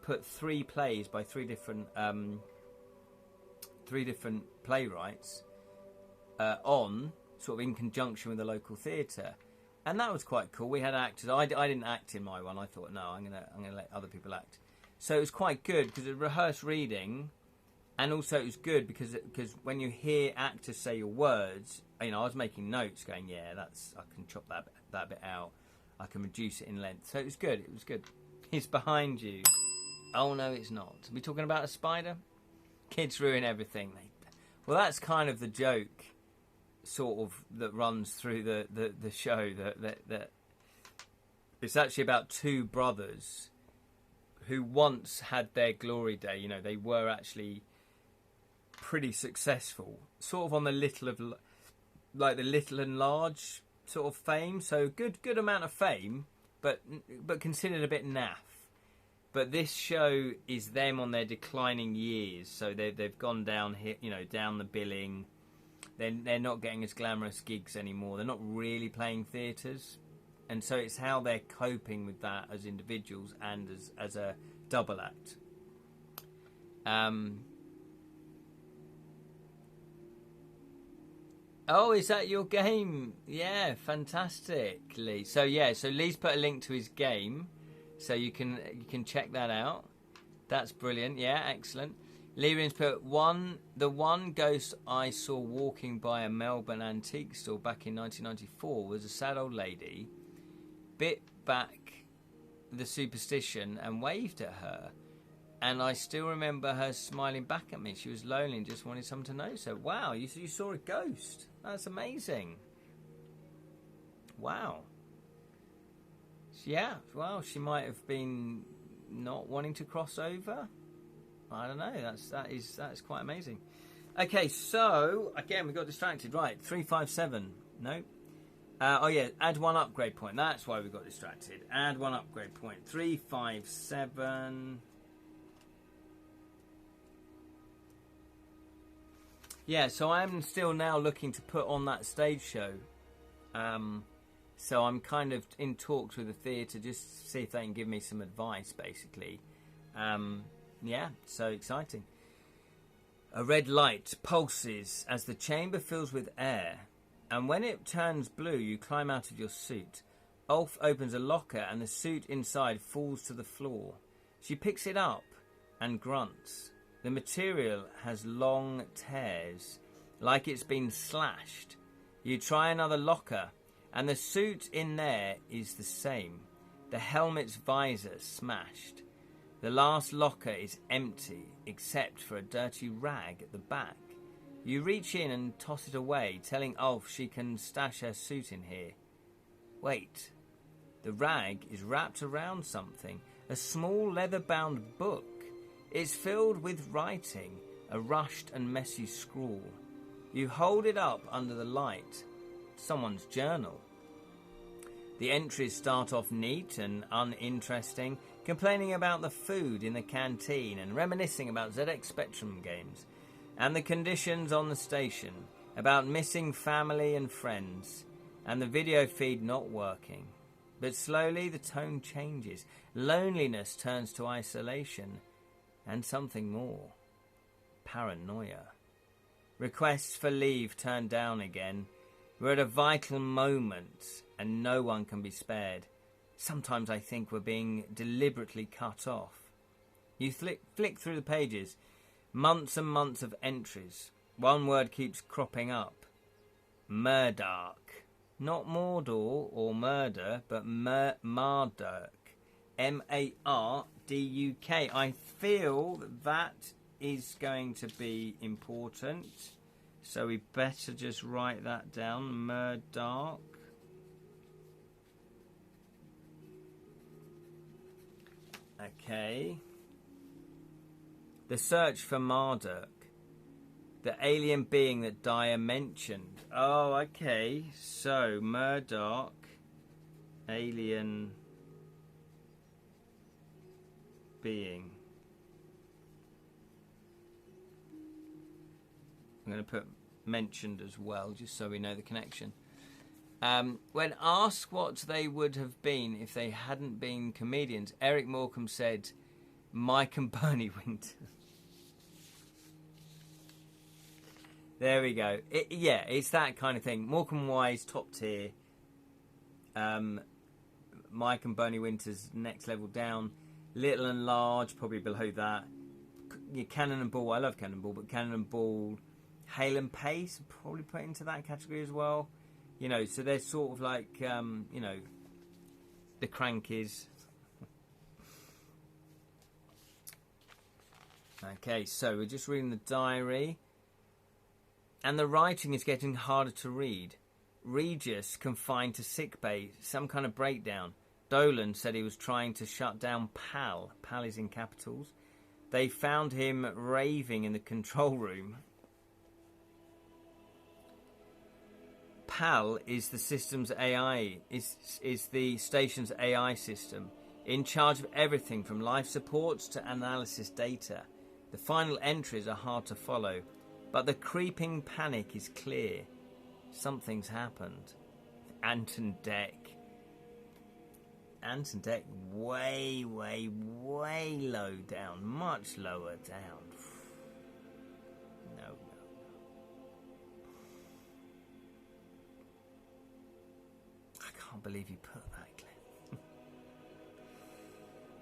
put 3 plays by 3 different playwrights on, sort of in conjunction with the local theatre. And that was quite cool. We had actors. I didn't act in my one. I thought, no, I'm gonna let other people act. So it was quite good because it rehearsed reading, and also it was good because when you hear actors say your words, you know, I was making notes, going, yeah, I can chop that bit out. I can reduce it in length. So it was good. It was good. It's behind you. Oh no, it's not. Are we talking about a spider? Kids ruin everything. Well, that's kind of the joke, sort of, that runs through the show. That it's actually about 2 brothers who once had their glory day. You know, they were actually pretty successful, sort of on the little and large sort of fame. So good amount of fame, but considered a bit naff. But this show is them on their declining years. So they've gone down here, you know, down the billing. They're not getting as glamorous gigs anymore. They're not really playing theatres. And so it's how they're coping with that as individuals and as a double act. Oh, is that your game? Yeah, fantastic, Lee. So Lee's put a link to his game, so you can check that out. That's brilliant. Yeah, excellent. Lyrian's put the one ghost I saw walking by a Melbourne antique store back in 1994 was a sad old lady, bit back the superstition and waved at her, and I still remember her smiling back at me. She was lonely and just wanted someone to know. So wow, you saw a ghost. That's amazing. Wow. Yeah, well, she might have been not wanting to cross over. I don't know. That's quite amazing. Okay, so again we got distracted. Right, 357. No. Oh yeah, add 1 upgrade point. That's why we got distracted. Add 1 upgrade point. 357. Yeah, so I'm still now looking to put on that stage show. So I'm kind of in talks with the theatre just to see if they can give me some advice, basically. Yeah, so exciting. A red light pulses as the chamber fills with air, and when it turns blue, you climb out of your suit. Ulf opens a locker, and the suit inside falls to the floor. She picks it up and grunts. The material has long tears, like it's been slashed. You try another locker, and the suit in there is the same. The helmet's visor smashed. The last locker is empty, except for a dirty rag at the back. You reach in and toss it away, telling Ulf she can stash her suit in here. Wait, the rag is wrapped around something, a small leather-bound book. It's filled with writing, a rushed and messy scrawl. You hold it up under the light. Someone's journal. The entries start off neat and uninteresting, complaining about the food in the canteen and reminiscing about ZX Spectrum games, and the conditions on the station, about missing family and friends, and the video feed not working. But slowly the tone changes. Loneliness turns to isolation, and something more. Paranoia. Requests for leave turned down again. We're at a vital moment, and no one can be spared. Sometimes I think we're being deliberately cut off. You flick through the pages. Months and months of entries. One word keeps cropping up. Murdark. Not Mordor or murder, but Marduk. M-A-R-D-U-K. I feel that is going to be important. So we better just write that down. Murdark. Okay. The search for Marduk. The alien being that Dyer mentioned. Oh, okay. So, Murdoch. Alien being. I'm going to put mentioned as well, just so we know the connection. When asked what they would have been if they hadn't been comedians, Eric Morecambe said, Mike and Bernie Winter. There we go. Yeah, it's that kind of thing. Morecambe Wise, top tier. Mike and Bernie Winter's next level down. Little and Large, probably below that. Cannon and Ball, I love Cannon and Ball, but Cannon and Ball, Hale and Pace, probably put into that category as well. You know, so they're sort of like, you know, the Crankies. Okay, so we're just reading the diary. And the writing is getting harder to read. Regis confined to sickbay, some kind of breakdown. Dolan said he was trying to shut down Pal. Pal is in capitals. They found him raving in the control room. Pal is the system's AI, is the station's AI system, in charge of everything from life supports to analysis data. The final entries are hard to follow, but the creeping panic is clear. Something's happened. Anton Deck. Anton Deck way, way, way low down. Much lower down. No. I can't believe you put that, Glenn.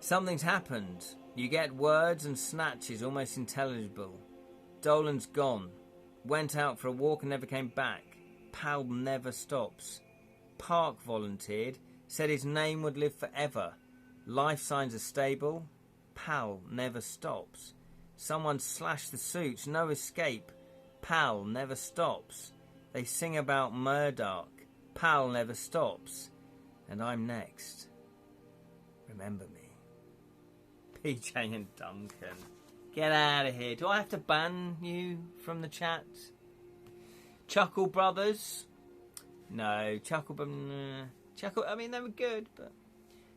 Something's happened. You get words and snatches almost intelligible. Dolan's gone. Went out for a walk and never came back. Pal never stops. Park volunteered. Said his name would live forever. Life signs are stable. Pal never stops. Someone slashed the suits. No escape. Pal never stops. They sing about Murdoch. Pal never stops. And I'm next. Remember me. PJ and Duncan. Get out of here. Do I have to ban you from the chat? Chuckle Brothers? No. Chuckle, I mean, they were good, but...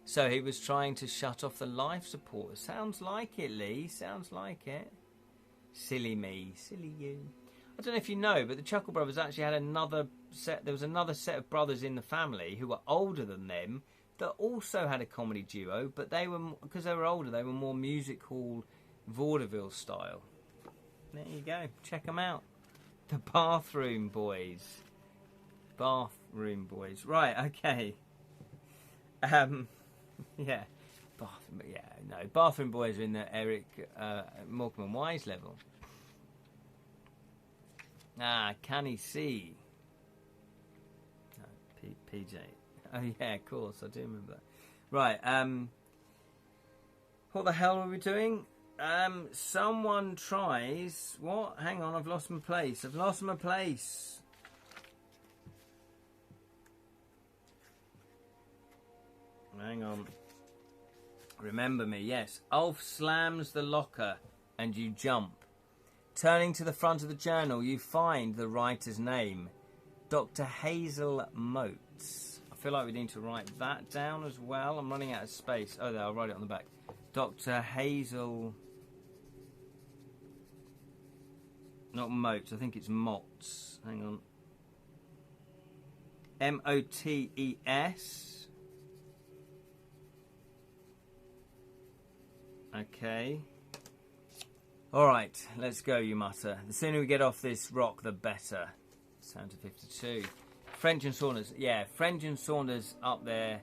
So he was trying to shut off the life support. Sounds like it, Lee. Sounds like it. Silly me. Silly you. I don't know if you know, but the Chuckle Brothers actually had another set... There was another set of brothers in the family who were older than them that also had a comedy duo, but they were... Because they were older, they were more music hall... vaudeville style. There you go. Check them out. The Bathroom Boys. Bathroom Boys. Right, okay. Yeah. Bathroom Boys are in the Eric Morecambe and Wise level. Can he see? No, PJ. Oh yeah, of course, I do remember that. Right, what the hell were we doing? Someone tries... What? Hang on, I've lost my place. Hang on. Remember me, yes. Ulf slams the locker and you jump. Turning to the front of the journal, you find the writer's name. Dr. Hazel Motes. I feel like we need to write that down as well. I'm running out of space. Oh, there, I'll write it on the back. Dr. Hazel... Not Motes, I think it's Mots. Hang on. M-O-T-E-S. Okay. Alright, let's go, you mutter. The sooner we get off this rock, the better. Sound to 52. French and Saunders. Yeah, French and Saunders up there.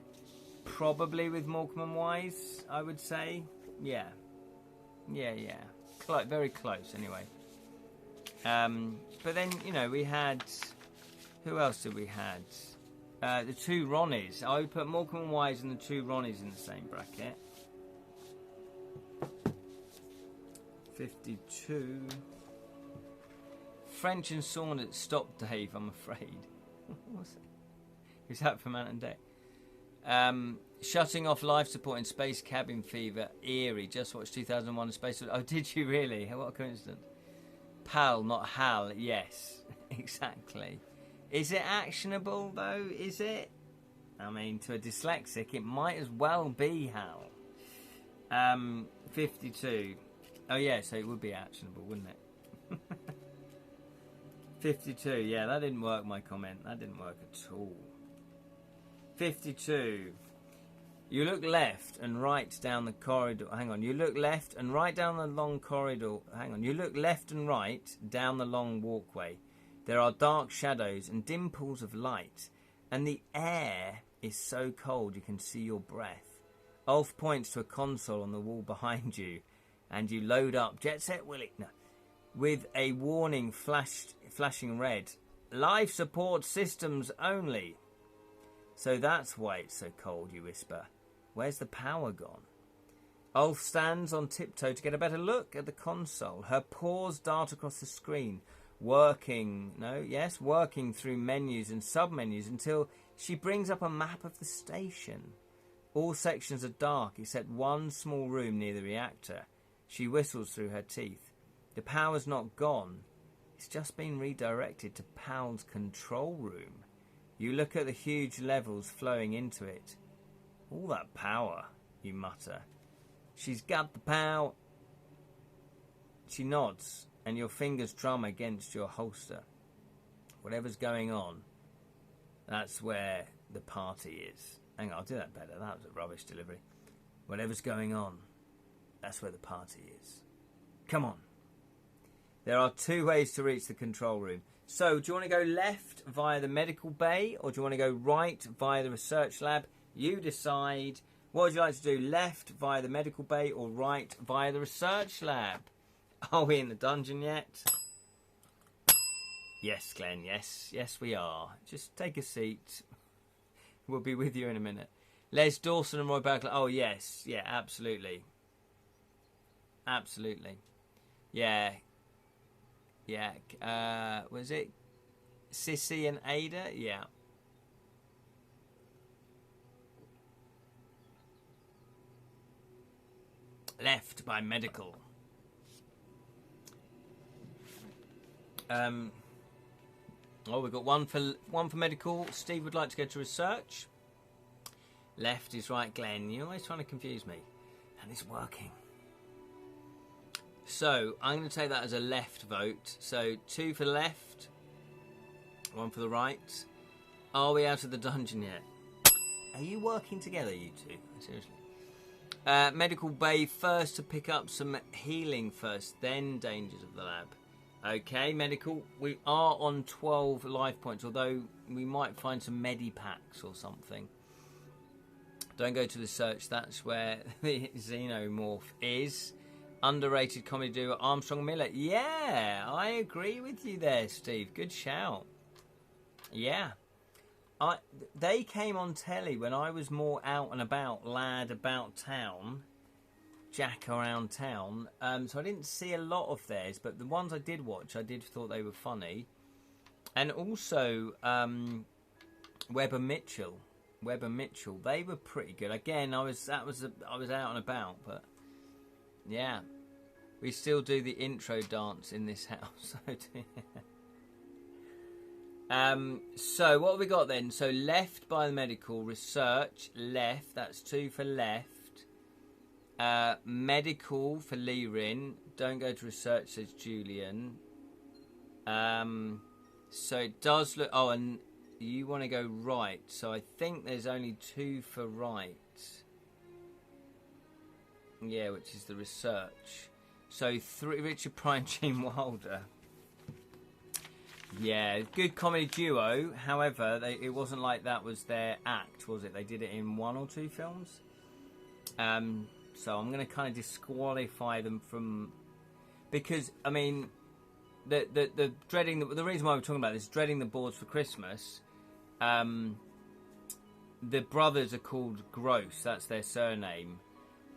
Probably with Morecambe and Wise, I would say. Yeah. Very close, anyway. But then, you know, we had... Who else did we had? The two Ronnies. I would put Morecambe and Wise and the two Ronnies in the same bracket. 52. French and Saunders. Stop, Dave, I'm afraid. What's that? Who's that from Ant and Dec? Shutting off life support in Space Cabin Fever. Eerie. Just watched 2001 Space... Oh, did you really? What a coincidence. Pal, not Hal. Yes, exactly. Is it actionable, though? Is it? I mean, to a dyslexic, it might as well be Hal. 52. Oh, yeah, so it would be actionable, wouldn't it? 52. Yeah, that didn't work, my comment. That didn't work at all. 52. You look left and right down the corridor. Hang on. You look left and right down the long corridor. Hang on. You look left and right down the long walkway. There are dark shadows and dim pools of light. And the air is so cold you can see your breath. Ulf points to a console on the wall behind you. And you load up Jet Set Willie. No. With a warning flashing red. Life support systems only. So that's why it's so cold, you whisper. Where's the power gone? Ulf stands on tiptoe to get a better look at the console. Her paws dart across the screen, working through menus and sub-menus until she brings up a map of the station. All sections are dark except one small room near the reactor. She whistles through her teeth. The power's not gone. It's just been redirected to PAL's control room. You look at the huge levels flowing into it. All that power, you mutter. She's got the power. She nods, and your fingers drum against your holster. Whatever's going on, that's where the party is. Hang on, I'll do that better. That was a rubbish delivery. Whatever's going on, that's where the party is. Come on. There are two ways to reach the control room. So, do you want to go left via the medical bay, or do you want to go right via the research lab? You decide. What would you like to do? Left via the medical bay or right via the research lab? Are we in the dungeon yet? Yes, Glenn, yes. Yes, we are. Just take a seat. We'll be with you in a minute. Les Dawson and Roy Barclay. Oh, yes. Yeah, absolutely. Absolutely. Yeah. Yeah. Was it Sissy and Ada? Yeah. Left by medical. We've got one for medical. Steve would like to go to research. Left is right, Glenn. You're always trying to confuse me. And it's working. So, I'm going to take that as a left vote. So, 2 for the left. 1 for the right. Are we out of the dungeon yet? Are you working together, you two? Seriously. Medical bay first to pick up some healing first, then dangers of the lab. Okay, medical. We are on 12 life points, although we might find some medipacks or something. Don't go to the search. That's where the xenomorph is. Underrated comedy duo Armstrong Miller. Yeah, I agree with you there, Steve. Good shout. Yeah. They came on telly when I was more out and about, lad about town, Jack around town. So I didn't see a lot of theirs, but the ones I did watch, I did thought they were funny. And also Webber Mitchell, they were pretty good. Again, I was out and about, but yeah, we still do the intro dance in this house. So what have we got then? So left by the medical, research, left, that's 2 for left. Medical for Lirin, don't go to research, says Julian. So it does look, oh, and you want to go right, so I think there's only 2 for right. Yeah, which is the research. So 3, Richard Pryor, Gene Wilder. Yeah, good comedy duo. However, it wasn't like that was their act, was it? They did it in 1 or 2 films. So I'm going to kind of disqualify them from, because I mean, the dreading the reason why we're talking about this, dreading the boards for Christmas. the brothers are called Gross. That's their surname.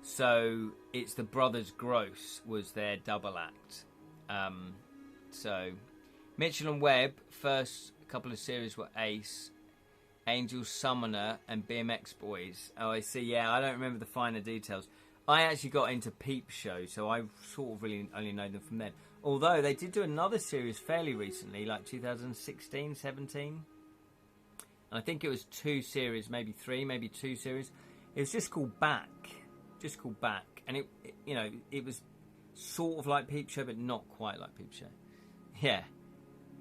So it's the Brothers Gross was their double act. So Mitchell and Webb, first couple of series were Ace, Angel Summoner, and BMX Boys. Oh, I see. Yeah, I don't remember the finer details. I actually got into Peep Show, so I sort of really only know them from then. Although they did do another series fairly recently, like 2016, 17. And I think it was 2 series, maybe 3, maybe 2 series. It was just called Back. And it was sort of like Peep Show, but not quite like Peep Show. Yeah.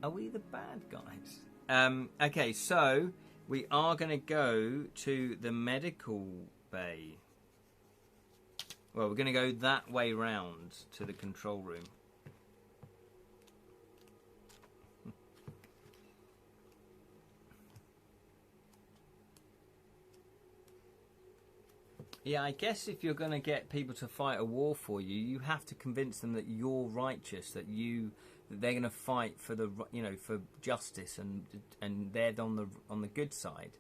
Are we the bad guys? Okay, so we are going to go to the medical bay. Well, we're going to go that way round to the control room. Yeah, I guess if you're going to get people to fight a war for you, you have to convince them that you're righteous, that they're going to fight for for justice, and they're on the good side.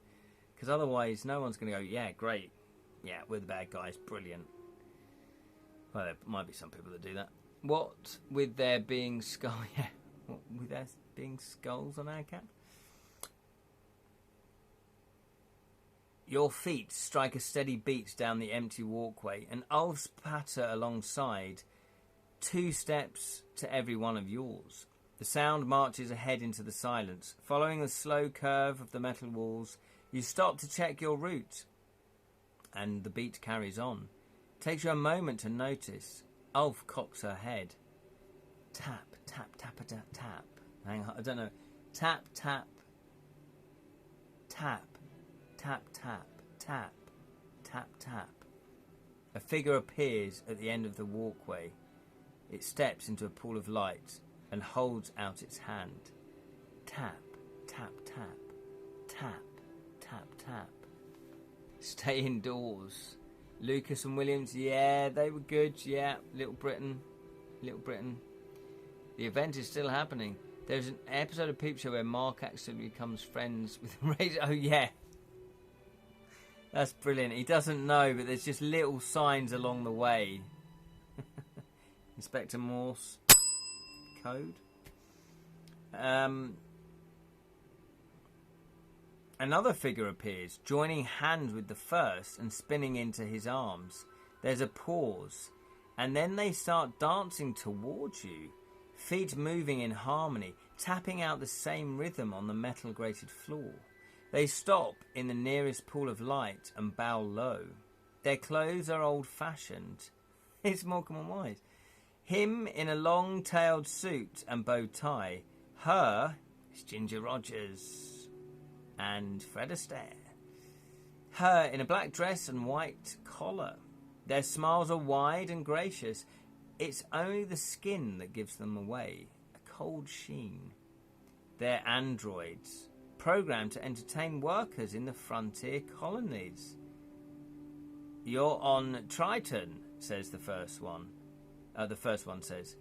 Because otherwise, no one's going to go, yeah, great, yeah, we're the bad guys, brilliant. Well, there might be some people that do that. What with there being skulls on our cap? Your feet strike a steady beat down the empty walkway, and Ulf's patter alongside, 2 steps to every one of yours. The sound marches ahead into the silence. Following the slow curve of the metal walls, you stop to check your route, and the beat carries on. It takes you a moment to notice. Ulf cocks her head. Tap, tap, tap, tap, tap. Hang on, I don't know. Tap, tap, tap. Tap, tap, tap, tap, tap. A figure appears at the end of the walkway. It steps into a pool of light and holds out its hand. Tap, tap, tap, tap, tap, tap. Stay indoors. Lucas and Williams, yeah, they were good, yeah. Little Britain. The event is still happening. There's an episode of Peep Show where Mark actually becomes friends with Razor. Oh, yeah. That's brilliant. He doesn't know, but there's just little signs along the way. Inspector Morse code. Another figure appears, joining hands with the first and spinning into his arms. There's a pause, and then they start dancing towards you, feet moving in harmony, tapping out the same rhythm on the metal grated floor. They stop in the nearest pool of light and bow low. Their clothes are old-fashioned. It's Morecambe and Wise. Him in a long-tailed suit and bow tie. Her is Ginger Rogers and Fred Astaire. Her in a black dress and white collar. Their smiles are wide and gracious. It's only the skin that gives them away. A cold sheen. They're androids, programmed to entertain workers in the frontier colonies. You're on Triton, says the first one. The first one says,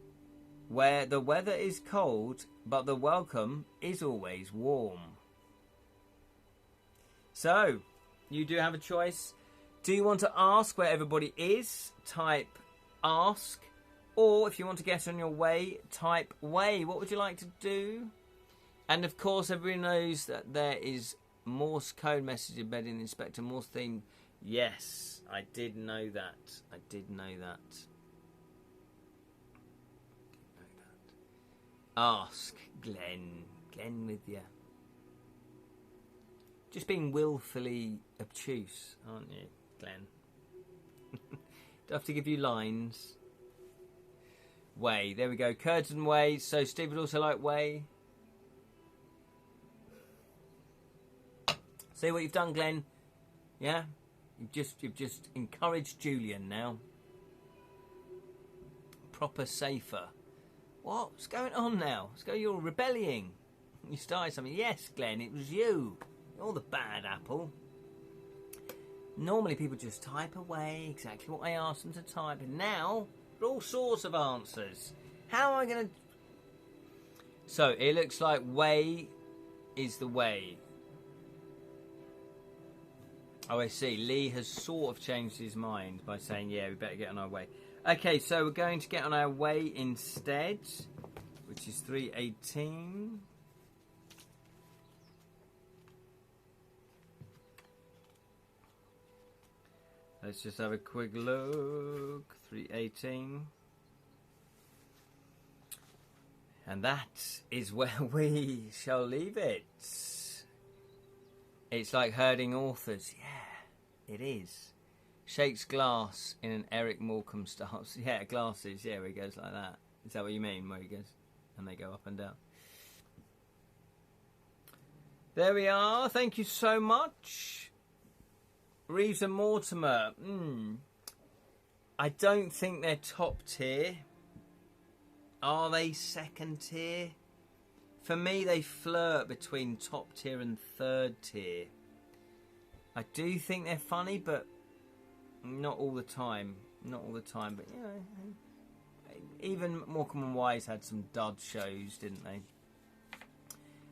where the weather is cold, but the welcome is always warm. So, you do have a choice. Do you want to ask where everybody is? Type ask. Or if you want to get on your way, type way. What would you like to do? And of course, everybody knows that there is Morse code message embedded in the Inspector Morse theme. Yes, I did know that. I did know that. Ask Glenn. Glenn with you. Just being willfully obtuse, aren't you, Glenn? Do I have to give you lines? Way. There we go. Curtain way. So Steve would also like way. See what you've done, Glenn? Yeah? You've just encouraged Julian now. Proper safer. What's going on now? You're rebelling. You started something. Yes, Glenn, it was you. You're the bad apple. Normally people just type away exactly what I asked them to type. And now, all sorts of answers. How am I going to... So, it looks like way is the way. Oh, I see. Lee has sort of changed his mind by saying, yeah, we better get on our way. Okay, so we're going to get on our way instead, which is 318. Let's just have a quick look. 318. And that is where we shall leave it. It's like herding authors. Yeah, it is. Shakes glass in an Eric Morecambe style. Yeah, glasses. Yeah, where he goes like that. Is that what you mean? Where he goes and they go up and down. There we are. Thank you so much. Reeves and Mortimer. I don't think they're top tier. Are they second tier? For me, they flirt between top tier and third tier. I do think they're funny, but not all the time. Not all the time, but you know, even Morecambe and Wise had some dud shows, didn't they?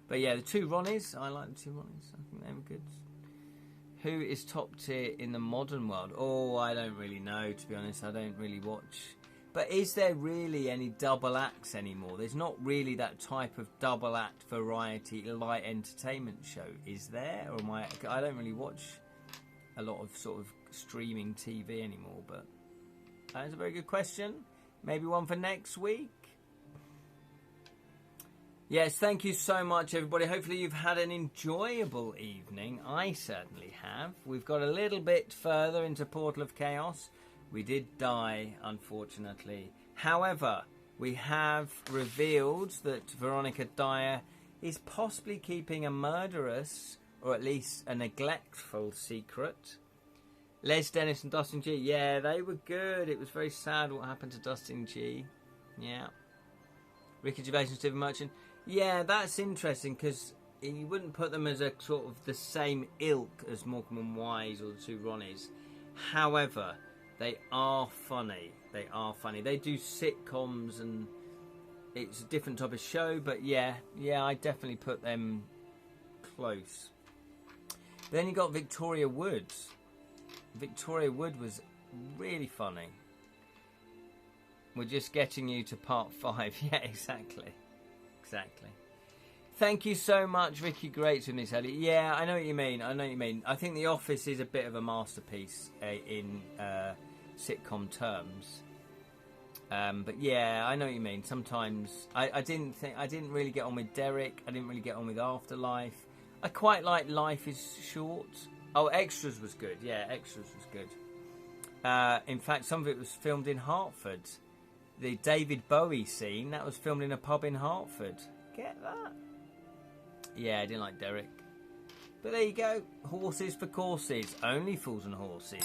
But yeah, the two Ronnies, I like the two Ronnies. I think they were good. Who is top tier in the modern world? Oh, I don't really know, to be honest. I don't really watch. But is there really any double acts anymore? There's not really that type of double act variety light entertainment show, is there? Or I don't really watch a lot of sort of streaming TV anymore, but that is a very good question. Maybe one for next week. Yes, thank you so much, everybody. Hopefully you've had an enjoyable evening. I certainly have. We've got a little bit further into Portal of Chaos. We did die, unfortunately. However, we have revealed that Veronica Dyer is possibly keeping a murderous, or at least a neglectful secret. Les Dennis and Dustin G. Yeah, they were good. It was very sad what happened to Dustin G. Yeah. Ricky Gervais and Stephen Merchant. Yeah, that's interesting because you wouldn't put them as a sort of the same ilk as Morecambe and Wise or the two Ronnies. However, they are funny. They are funny. They do sitcoms and it's a different type of show, but yeah, I definitely put them close. Then you got Victoria Wood. Victoria Wood was really funny. We're just getting you to part 5. Yeah, exactly. Thank you so much, Ricky Greats and Miss Ellie. Yeah, I know what you mean. I think The Office is a bit of a masterpiece in sitcom terms. But yeah, I know what you mean. Sometimes I didn't really get on with Derek. I didn't really get on with Afterlife. I quite like Life is Short. Oh, Extras was good. Yeah, Extras was good. In fact, some of it was filmed in Hartford. The David Bowie scene, that was filmed in a pub in Hartford. Get that? Yeah, I didn't like Derek. But there you go. Horses for courses. Only fools and horses.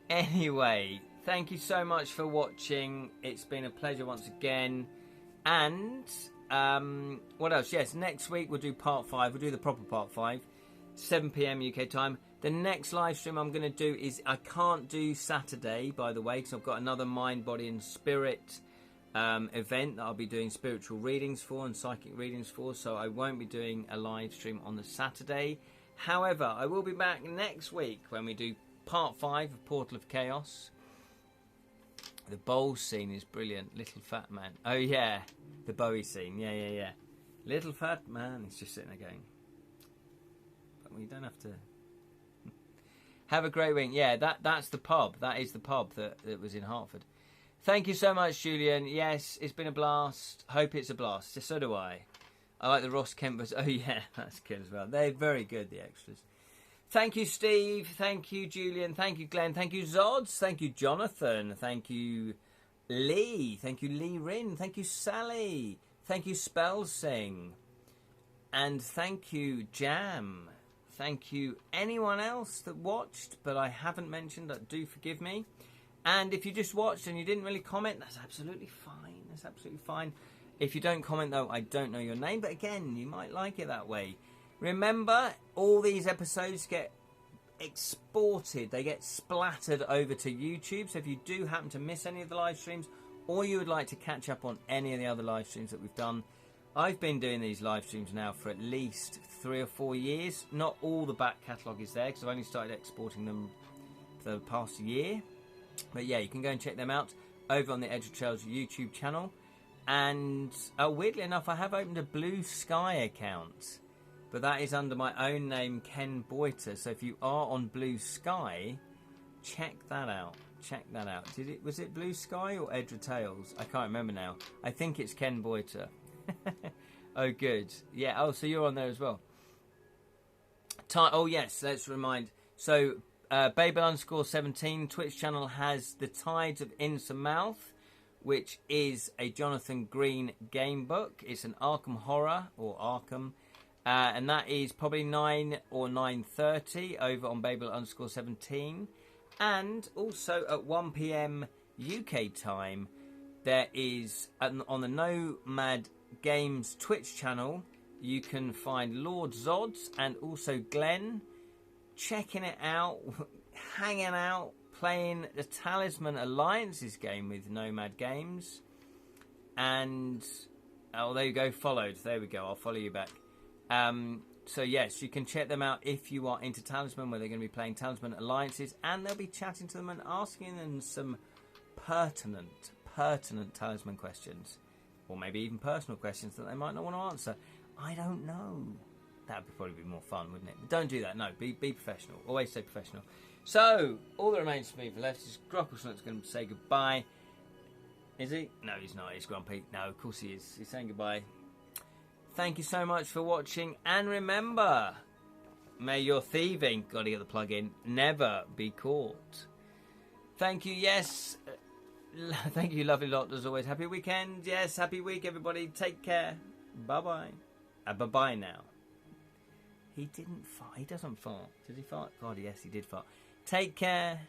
Anyway, thank you so much for watching. It's been a pleasure once again. And what else? Yes, next week we'll do part 5. We'll do the proper part 5. 7 PM UK time. The next live stream I'm going to do is, I can't do Saturday, by the way, because I've got another Mind, Body and Spirit event that I'll be doing spiritual readings for and psychic readings for, so I won't be doing a live stream on the Saturday. However, I will be back next week when we do part 5 of Portal of Chaos. The bowl scene is brilliant. Little fat man. Oh yeah, the Bowie scene. Yeah. Little fat man. He's just sitting there going, but we don't have to. Have a great week. Yeah, that's the pub. That is the pub that was in Hartford. Thank you so much, Julian. Yes, it's been a blast. Hope it's a blast. So do I. I like the Ross Kempers. Oh, yeah, that's good as well. They're very good, the extras. Thank you, Steve. Thank you, Julian. Thank you, Glenn. Thank you, Zods. Thank you, Jonathan. Thank you, Lee. Thank you, Lee Rin. Thank you, Sally. Thank you, Spellsing. And thank you, Jam. Thank you, anyone else that watched, but I haven't mentioned, do forgive me. And if you just watched and you didn't really comment, that's absolutely fine. That's absolutely fine. If you don't comment, though, I don't know your name, but again, you might like it that way. Remember, all these episodes get exported. They get splattered over to YouTube. So if you do happen to miss any of the live streams, or you would like to catch up on any of the other live streams that we've done, I've been doing these live streams now for at least 3 or 4 years. Not all the back catalogue is there because I've only started exporting them for the past year. But yeah, you can go and check them out over on the Edra Trails YouTube channel. And weirdly enough, I have opened a Blue Sky account, but that is under my own name, Ken Boiter. So if you are on Blue Sky, check that out. Check that out. Was it Blue Sky or Edra Tales? I can't remember now. I think it's Ken Boiter. Oh, good. Yeah. Oh, so you're on there as well. Oh, yes. Let's remind. So, Babel_17 Twitch channel has The Tides of Innsmouth, which is a Jonathan Green game book. It's an Arkham horror, or Arkham. And that is probably 9 or 9:30 over on Babel_17. And also at 1 p.m. UK time, there is, on the Nomad Games Twitch channel, you can find Lord Zods and also Glenn checking it out, hanging out, playing the Talisman Alliances game with Nomad Games. And, oh, there you go, followed. There we go, I'll follow you back. So yes, you can check them out if you are into Talisman, where they're going to be playing Talisman Alliances, and they'll be chatting to them and asking them some pertinent Talisman questions, or maybe even personal questions that they might not want to answer. I don't know. That would probably be more fun, wouldn't it? But don't do that. No, be professional. Always stay professional. So all that remains for me for left is Grocklesnut's going to say goodbye. Is he? No, he's not. He's grumpy. No, of course he is. He's saying goodbye. Thank you so much for watching, and remember, may your thieving, gotta get the plug in, never be caught. Thank you, yes. Thank you, lovely lot, as always. Happy weekend. Yes, happy week, everybody. Take care. Bye-bye. Bye-bye now. He didn't fart. He doesn't fart. Did he fart? God, yes, he did fart. Take care.